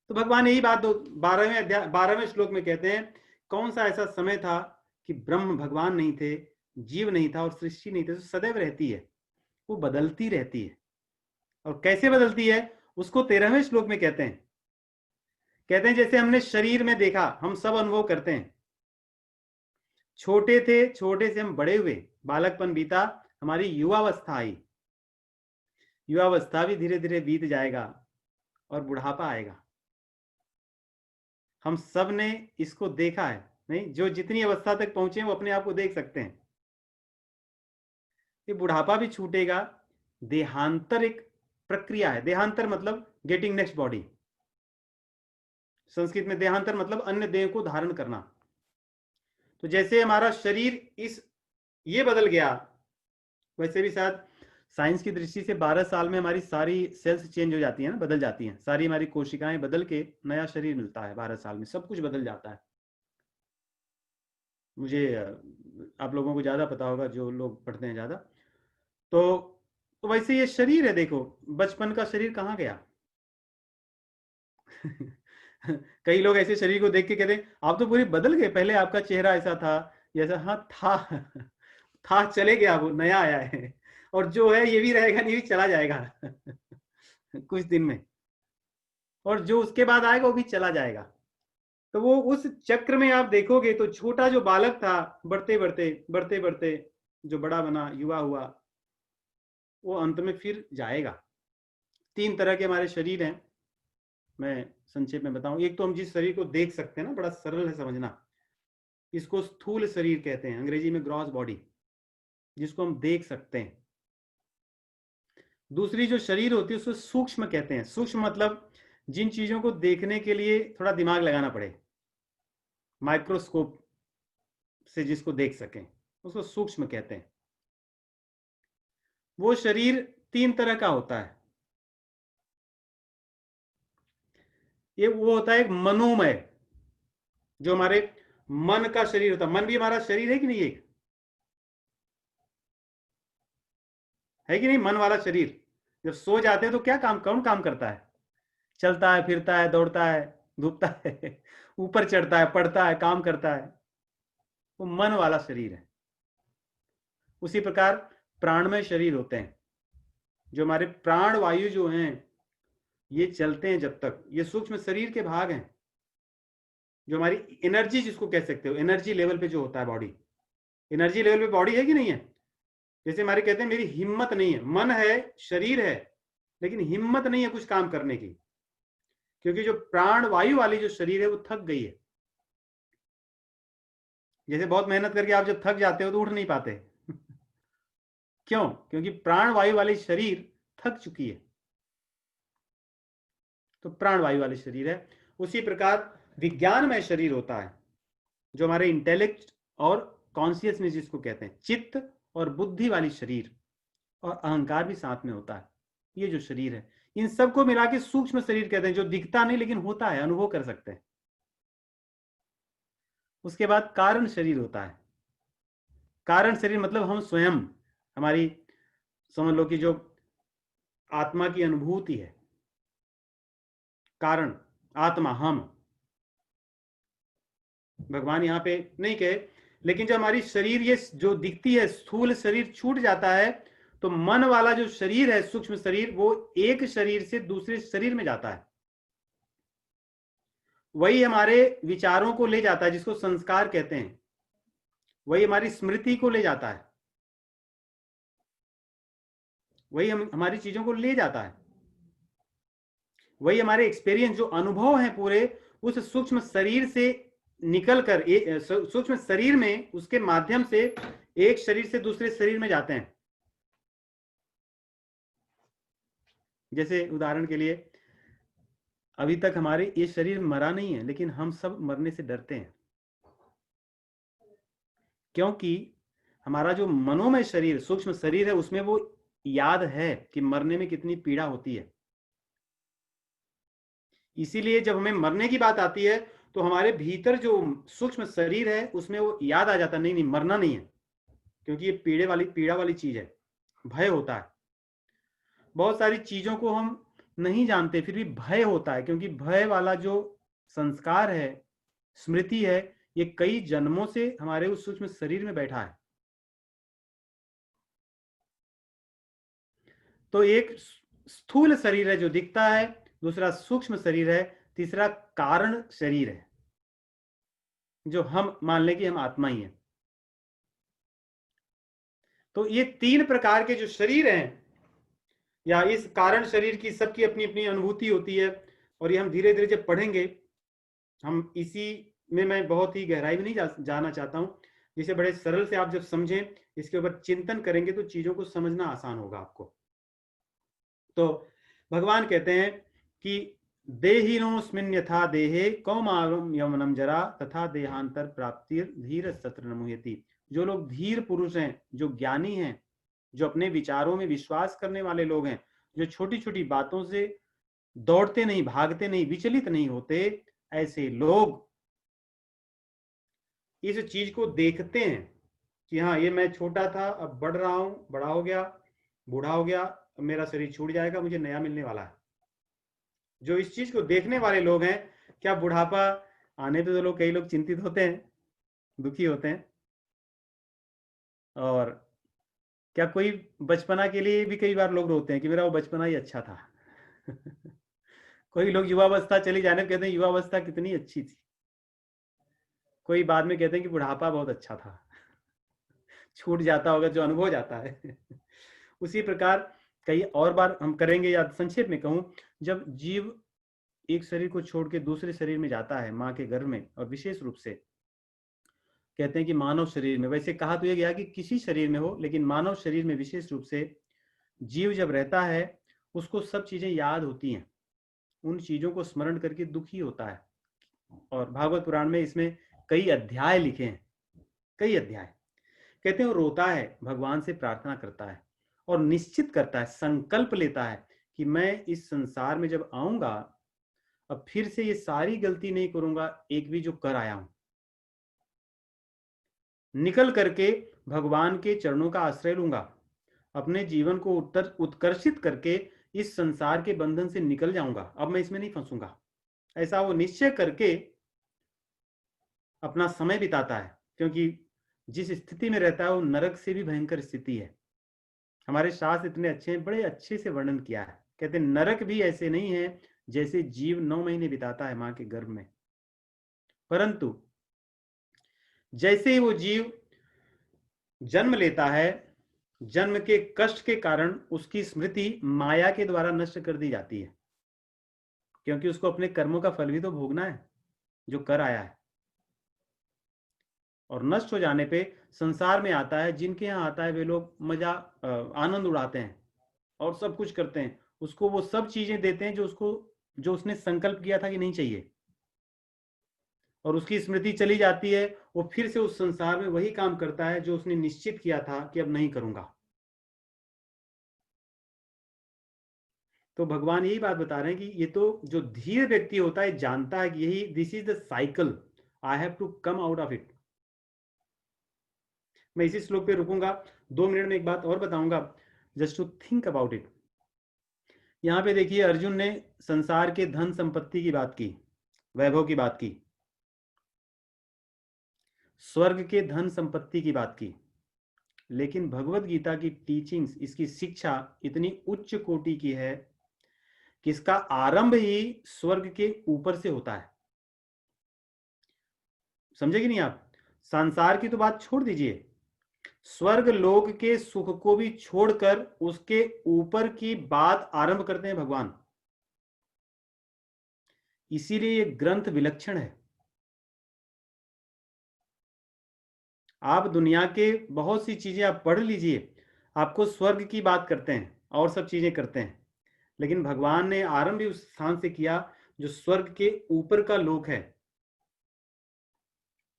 तो भगवान यही बात 12वें श्लोक में कहते हैं, कौन सा ऐसा समय था कि ब्रह्म भगवान नहीं थे, जीव नहीं था और सृष्टि नहीं थी। तो सदैव रहती है, वो बदलती रहती है। और कैसे बदलती है उसको 13वें श्लोक में कहते हैं जैसे हमने शरीर में देखा, हम सब अनुभव करते हैं। छोटे थे, छोटे से हम बड़े हुए, बालकपन बीता, हमारी युवावस्था आई, युवावस्था भी धीरे धीरे बीत जाएगा और बुढ़ापा आएगा। हम सब ने इसको देखा है, नहीं? जो जितनी अवस्था तक पहुंचे वो अपने आप को देख सकते हैं। ये बुढ़ापा भी छूटेगा। देहांतर एक प्रक्रिया है। देहांतर मतलब गेटिंग नेक्स्ट बॉडी। संस्कृत में देहांतर मतलब अन्य देह को धारण करना। तो जैसे हमारा शरीर ये बदल गया, वैसे भी शायद साइंस की दृष्टि से 12 साल में हमारी सारी सेल्स चेंज हो जाती है ना, बदल जाती हैं, सारी हमारी कोशिकाएं बदल के नया शरीर मिलता है। 12 साल में सब कुछ बदल जाता है। मुझे आप लोगों को ज्यादा पता होगा, जो लोग पढ़ते हैं ज्यादा। तो वैसे ये शरीर है, देखो बचपन का शरीर कहाँ गया? कई लोग ऐसे शरीर को देख के कहते हैं आप तो पूरी बदल गए, पहले आपका चेहरा ऐसा था, जैसा। हाँ था। था, चले गया, वो नया आया है। और जो है ये भी रहेगा, नहीं भी चला जाएगा। कुछ दिन में। और जो उसके बाद आएगा वो भी चला जाएगा। तो वो उस चक्र में आप देखोगे तो छोटा जो बालक था, बढ़ते बढ़ते बढ़ते बढ़ते जो बड़ा बना, युवा हुआ, वो अंत में फिर जाएगा। 3 तरह के हमारे शरीर हैं, मैं संक्षेप में बताऊं। एक तो हम जिस शरीर को देख सकते हैं ना, बड़ा सरल है समझना, इसको स्थूल शरीर कहते हैं, अंग्रेजी में ग्रॉस बॉडी, जिसको हम देख सकते हैं। दूसरी जो शरीर होती है उसको सूक्ष्म कहते हैं। सूक्ष्म मतलब जिन चीजों को देखने के लिए थोड़ा दिमाग लगाना पड़े, माइक्रोस्कोप से जिसको देख सकें, उसको सूक्ष्म कहते हैं। वो शरीर 3 तरह का होता है। ये वो होता है एक मनोमय, जो हमारे मन का शरीर होता है। मन भी हमारा शरीर है कि नहीं? एक है कि नहीं? मन वाला शरीर जब सो जाते हैं तो क्या काम, कौन काम करता है? चलता है, फिरता है, दौड़ता है, धूपता है, ऊपर चढ़ता है, पढ़ता है, काम करता है। वो मन वाला शरीर है। उसी प्रकार प्राणमय शरीर होते हैं, जो हमारे प्राण वायु जो हैं ये चलते हैं जब तक, ये सूक्ष्म शरीर के भाग हैं। जो हमारी एनर्जी जिसको कह सकते हो, एनर्जी लेवल पे जो होता है बॉडी, एनर्जी लेवल पे बॉडी है कि नहीं है? जैसे हमारे कहते हैं मेरी हिम्मत नहीं है, मन है, शरीर है, लेकिन हिम्मत नहीं है कुछ काम करने की, क्योंकि जो प्राण वायु वाली जो शरीर है वो थक गई है। जैसे बहुत मेहनत करके आप जब थक जाते हो तो उठ नहीं पाते। क्यों? क्योंकि प्राण वायु वाली शरीर थक चुकी है। तो प्राण वायु वाली शरीर है। उसी प्रकार विज्ञानमय शरीर होता है, जो हमारे इंटेलेक्ट और कॉन्शियसनेस जिसको कहते हैं, चित्त और बुद्धि वाली शरीर, और अहंकार भी साथ में होता है। ये जो शरीर है, इन सबको मिला के सूक्ष्म शरीर कहते हैं, जो दिखता नहीं लेकिन होता है, अनुभव कर सकते हैं। उसके बाद कारण शरीर होता है। कारण शरीर मतलब हम स्वयं, हमारी समझ लो कि जो आत्मा की अनुभूति है, कारण आत्मा, हम। भगवान यहाँ पे नहीं कहे, लेकिन जब हमारी शरीर ये जो दिखती है, स्थूल शरीर छूट जाता है, तो मन वाला जो शरीर है, सूक्ष्म शरीर, वो एक शरीर से दूसरे शरीर में जाता है। वही हमारे विचारों को ले जाता है, जिसको संस्कार कहते हैं। वही हमारी स्मृति को ले जाता है, वही हमारी चीजों को ले जाता है। वही हमारे एक्सपीरियंस, जो अनुभव हैं पूरे, उस सूक्ष्म शरीर से निकलकर सूक्ष्म शरीर में, उसके माध्यम से एक शरीर से दूसरे शरीर में जाते हैं। जैसे उदाहरण के लिए, अभी तक हमारे ये शरीर मरा नहीं है, लेकिन हम सब मरने से डरते हैं, क्योंकि हमारा जो मनोमय शरीर, सूक्ष्म शरीर है, उसमें वो याद है कि मरने में कितनी पीड़ा होती है। इसीलिए जब हमें मरने की बात आती है तो हमारे भीतर जो सूक्ष्म शरीर है उसमें वो याद आ जाता, नहीं नहीं मरना नहीं है, क्योंकि ये पीड़ा वाली चीज है, भय होता है। बहुत सारी चीजों को हम नहीं जानते, फिर भी भय होता है, क्योंकि भय वाला जो संस्कार है, स्मृति है, ये कई जन्मों से हमारे उस सूक्ष्म शरीर में बैठा है। तो एक स्थूल शरीर है जो दिखता है, दूसरा सूक्ष्म शरीर है, तीसरा कारण शरीर है, जो हम मान लें कि हम आत्मा ही है। तो ये 3 प्रकार के जो शरीर हैं, या इस कारण शरीर की सबकी अपनी अपनी अनुभूति होती है, और ये हम धीरे धीरे जब पढ़ेंगे, हम इसी में मैं बहुत ही गहराई में नहीं जाना चाहता हूं, जिसे बड़े सरल से आप जब समझें, इसके ऊपर चिंतन करेंगे तो चीजों को समझना आसान होगा आपको। तो भगवान कहते हैं कि देहिनोस्मिन् यथा देहे कौमारम यवनम जरा तथा देहांतर प्राप्ति धीर सत्र नमुह्यति। जो लोग धीर पुरुष हैं, जो ज्ञानी हैं, जो अपने विचारों में विश्वास करने वाले लोग हैं, जो छोटी छोटी बातों से दौड़ते नहीं, भागते नहीं, विचलित नहीं होते, ऐसे लोग इस चीज को देखते हैं कि हाँ, ये मैं छोटा था, अब बढ़ रहा हूं, बड़ा हो गया, बूढ़ा हो गया, अब मेरा शरीर छूट जाएगा, मुझे नया मिलने वाला है। जो इस चीज को देखने वाले लोग हैं, क्या बुढ़ापा आने पे तो लोग, कई लोग चिंतित होते हैं, दुखी होते हैं, और क्या कोई बचपना के लिए भी कई बार लोग रोते हैं कि मेरा वो बचपना ही अच्छा था। कोई लोग युवावस्था चली जाने पे कहते हैं युवावस्था कितनी अच्छी थी। कोई बाद में कहते हैं कि बुढ़ापा बहुत अच्छा था। छूट जाता होगा जो अनुभव जाता है। उसी प्रकार कई और बार हम करेंगे, या संक्षेप में कहूं, जब जीव एक शरीर को छोड़ के दूसरे शरीर में जाता है, मां के गर्भ में, और विशेष रूप से कहते हैं कि मानव शरीर में, वैसे कहा तो यह गया कि किसी शरीर में हो, लेकिन मानव शरीर में विशेष रूप से जीव जब रहता है, उसको सब चीजें याद होती हैं, उन चीजों को स्मरण करके दुखी होता है। और भागवत पुराण में इसमें कई अध्याय लिखे हैं, कई अध्याय। कहते हैं वो रोता है, भगवान से प्रार्थना करता है, और निश्चित करता है, संकल्प लेता है कि मैं इस संसार में जब आऊंगा, अब फिर से ये सारी गलती नहीं करूंगा, एक भी जो कर आया हूं। निकल करके भगवान के चरणों का आश्रय लूंगा, अपने जीवन को उत्कर्षित करके इस संसार के बंधन से निकल जाऊंगा, अब मैं इसमें नहीं फंसूंगा। ऐसा वो निश्चय करके अपना समय बिताता है, क्योंकि जिस स्थिति में रहता है वो नरक से भी भयंकर स्थिति है। हमारे शास्त्र इतने अच्छे हैं, बड़े अच्छे से वर्णन किया है। कहते हैं नरक भी ऐसे नहीं है जैसे जीव 9 महीने बिताता है मां के गर्भ में, परंतु जैसे ही वो जीव जन्म लेता है, जन्म के कष्ट के कारण उसकी स्मृति माया के द्वारा नष्ट कर दी जाती है, क्योंकि उसको अपने कर्मों का फल भी तो भोगना है जो कर आया है। और नष्ट हो जाने पे संसार में आता है, जिनके यहाँ आता है वे लोग मजा आनंद उड़ाते हैं और सब कुछ करते हैं, उसको वो सब चीजें देते हैं जो उसने संकल्प किया था कि नहीं चाहिए, और उसकी स्मृति चली जाती है, वो फिर से उस संसार में वही काम करता है जो उसने निश्चित किया था कि अब नहीं करूंगा। तो भगवान यही बात बता रहे हैं कि ये तो जो धीर व्यक्ति होता है जानता है कि यही this is the cycle, I have to come out of it. मैं इसी श्लोक पे रुकूंगा, 2 मिनट में एक बात और बताऊंगा, just to think about it. यहां पे देखिए, अर्जुन ने संसार के धन संपत्ति की बात की, वैभव की बात की, स्वर्ग के धन संपत्ति की बात की, लेकिन भगवत गीता की टीचिंग्स, इसकी शिक्षा इतनी उच्च कोटि की है कि इसका आरंभ ही स्वर्ग के ऊपर से होता है। समझे कि नहीं आप? संसार की तो बात छोड़ दीजिए, स्वर्ग लोक के सुख को भी छोड़कर उसके ऊपर की बात आरंभ करते हैं भगवान। इसीलिए ये ग्रंथ विलक्षण है। आप दुनिया के बहुत सी चीजें आप पढ़ लीजिए, आपको स्वर्ग की बात करते हैं और सब चीजें करते हैं, लेकिन भगवान ने आरंभ भी उस स्थान से किया जो स्वर्ग के ऊपर का लोक है।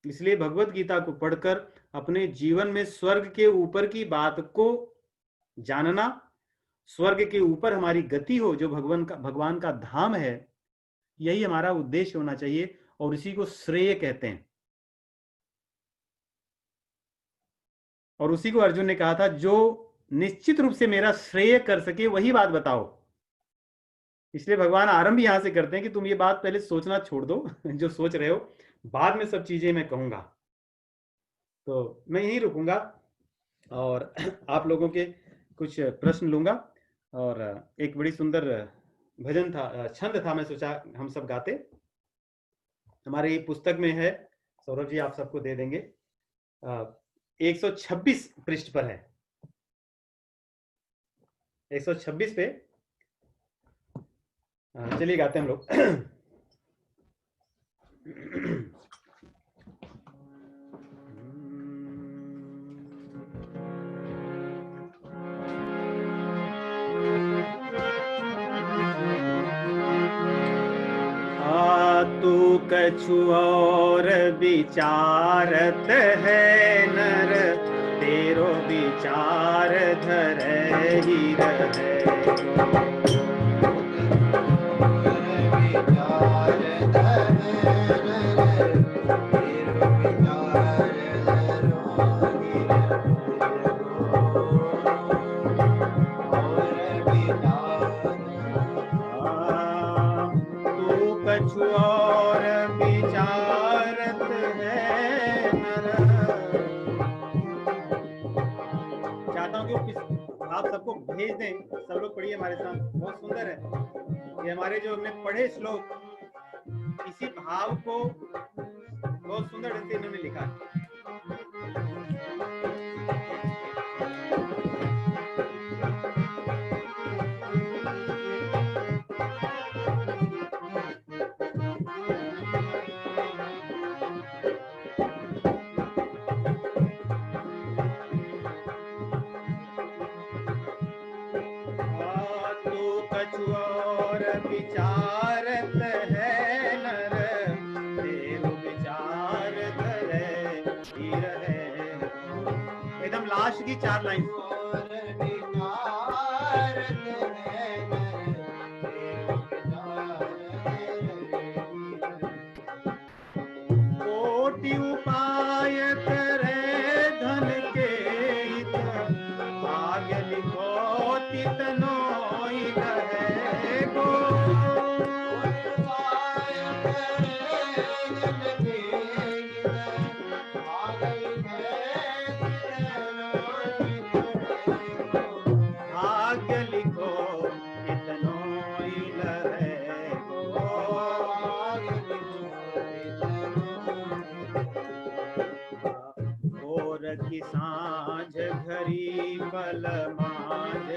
इसलिए भगवत गीता को पढ़कर अपने जीवन में स्वर्ग के ऊपर की बात को जानना, स्वर्ग के ऊपर हमारी गति हो, जो भगवान का धाम है, यही हमारा उद्देश्य होना चाहिए, और इसी को श्रेय कहते हैं। और उसी को अर्जुन ने कहा था, जो निश्चित रूप से मेरा श्रेय कर सके वही बात बताओ। इसलिए भगवान आरंभ यहां से करते हैं कि तुम ये बात पहले सोचना छोड़ दो जो सोच रहे हो, बाद में सब चीजें मैं कहूंगा। तो मैं यहीं रुकूंगा और आप लोगों के कुछ प्रश्न लूंगा। और एक बड़ी सुंदर भजन था, छंद था, मैं सोचा हम सब गाते। हमारी पुस्तक में है, सौरभ जी आप सबको दे देंगे, 126 पृष्ठ पर है। 126 पे। चलिए गाते हैं हम लोग। तू कछु और विचारत है नर, तेरो विचार धर ही रहे। कछु और विचारत है नर। चाहता हूँ कि आप सबको भेज दें, सब लोग पढ़िए हमारे साथ, बहुत सुंदर है ये हमारे जो हमने पढ़े श्लोक, इसी भाव को बहुत सुंदर ढंग से इन्होंने लिखा है। विचारत है नर, तेरो विचार धरे ही रहे। एकदम लास्ट की 4 लाइन। कोटि उपाय करे धन के हित, भाग्य लिखो तितनोई रहे गो। भाग्य लिखो तितनोई रहे गो। भोर की सांझ घड़ी बल मांझ,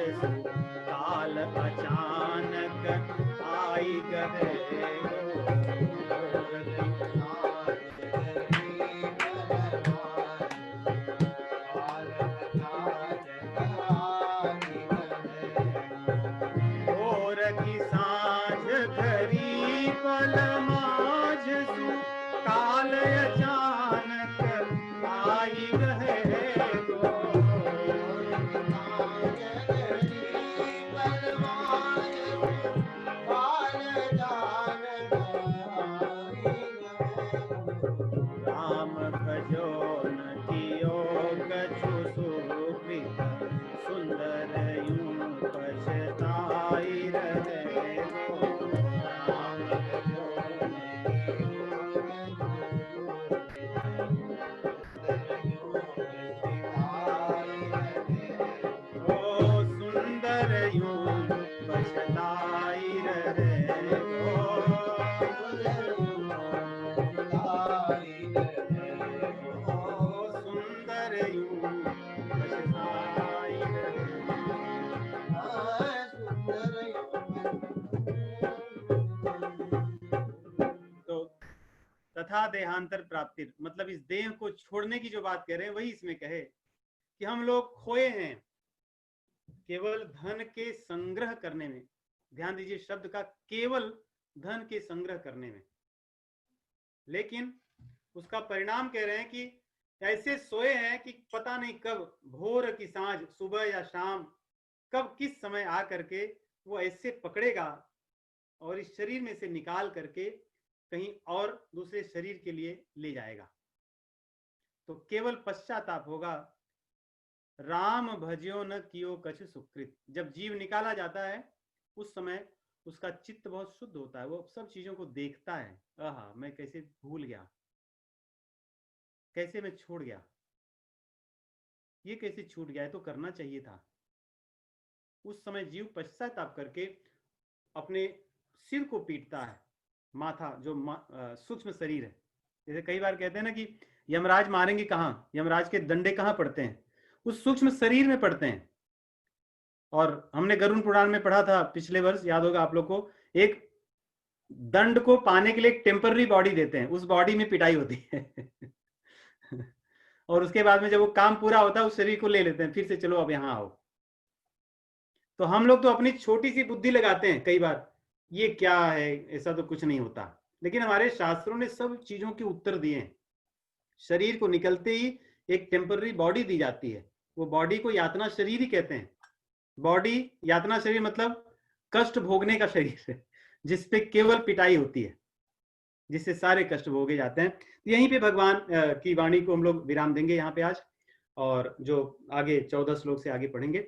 काल अचानक आई गए। भोर की सांझ घड़ी बल मांझ, काल अचानक आई गए गो। राम भजो न कियो कछु सुकृत, सुंदर यूं पछताई रहे गो। राम भजो सुंदर यूं पछताई रहे गो। सुंदर यूं पछताई तो तथा देहांतर प्राप्ति, मतलब इस देह को छोड़ने की जो बात कह रहे हैं वही इसमें कहे कि हम लोग खोए हैं केवल धन के संग्रह करने में। ध्यान दीजिए शब्द का, केवल धन के संग्रह करने में, लेकिन उसका परिणाम कह रहे हैं कि ऐसे सोए हैं कि पता नहीं कब, भोर की सांझ, सुबह या शाम, कब किस समय आ करके वो ऐसे पकड़ेगा और इस शरीर में से निकाल करके कहीं और दूसरे शरीर के लिए ले जाएगा। तो केवल पश्चाताप होगा। राम भजियो न कियो कछु सुकृत, जब जीव निकाला जाता है उस समय उसका चित्त बहुत शुद्ध होता है, वो सब चीजों को देखता है, आहा मैं कैसे भूल गया, कैसे मैं छोड़ गया, ये कैसे छूट गया है, तो करना चाहिए था। उस समय जीव पश्चाताप करके अपने सिर को पीटता है, माथा जो सूक्ष्म शरीर है। जैसे कई बार कहते हैं ना कि यमराज मारेंगे कहाँ, यमराज के डंडे कहाँ पड़ते हैं, उस सूक्ष्म शरीर में पड़ते हैं। और हमने गरुड़ पुराण में पढ़ा था पिछले वर्ष, याद होगा आप लोग को, एक दंड को पाने के लिए एक टेम्पररी बॉडी देते हैं, उस बॉडी में पिटाई होती है और उसके बाद में जब वो काम पूरा होता है उस शरीर को ले लेते हैं, फिर से चलो अब यहाँ आओ। तो हम लोग तो अपनी छोटी सी बुद्धि लगाते हैं कई बार, ये क्या है, ऐसा तो कुछ नहीं होता, लेकिन हमारे शास्त्रों ने सब चीजों के उत्तर दिए हैं। शरीर को निकलते ही एक टेम्पररी बॉडी दी जाती है, वो बॉडी को यातना शरीर ही कहते हैं। बॉडी यातना शरीर मतलब कष्ट भोगने का शरीर है, जिसपे केवल पिटाई होती है, जिससे सारे कष्ट भोगे जाते हैं। यहीं पे भगवान की वाणी को हम लोग विराम देंगे यहाँ पे आज, और जो आगे 14 श्लोक से आगे पढ़ेंगे।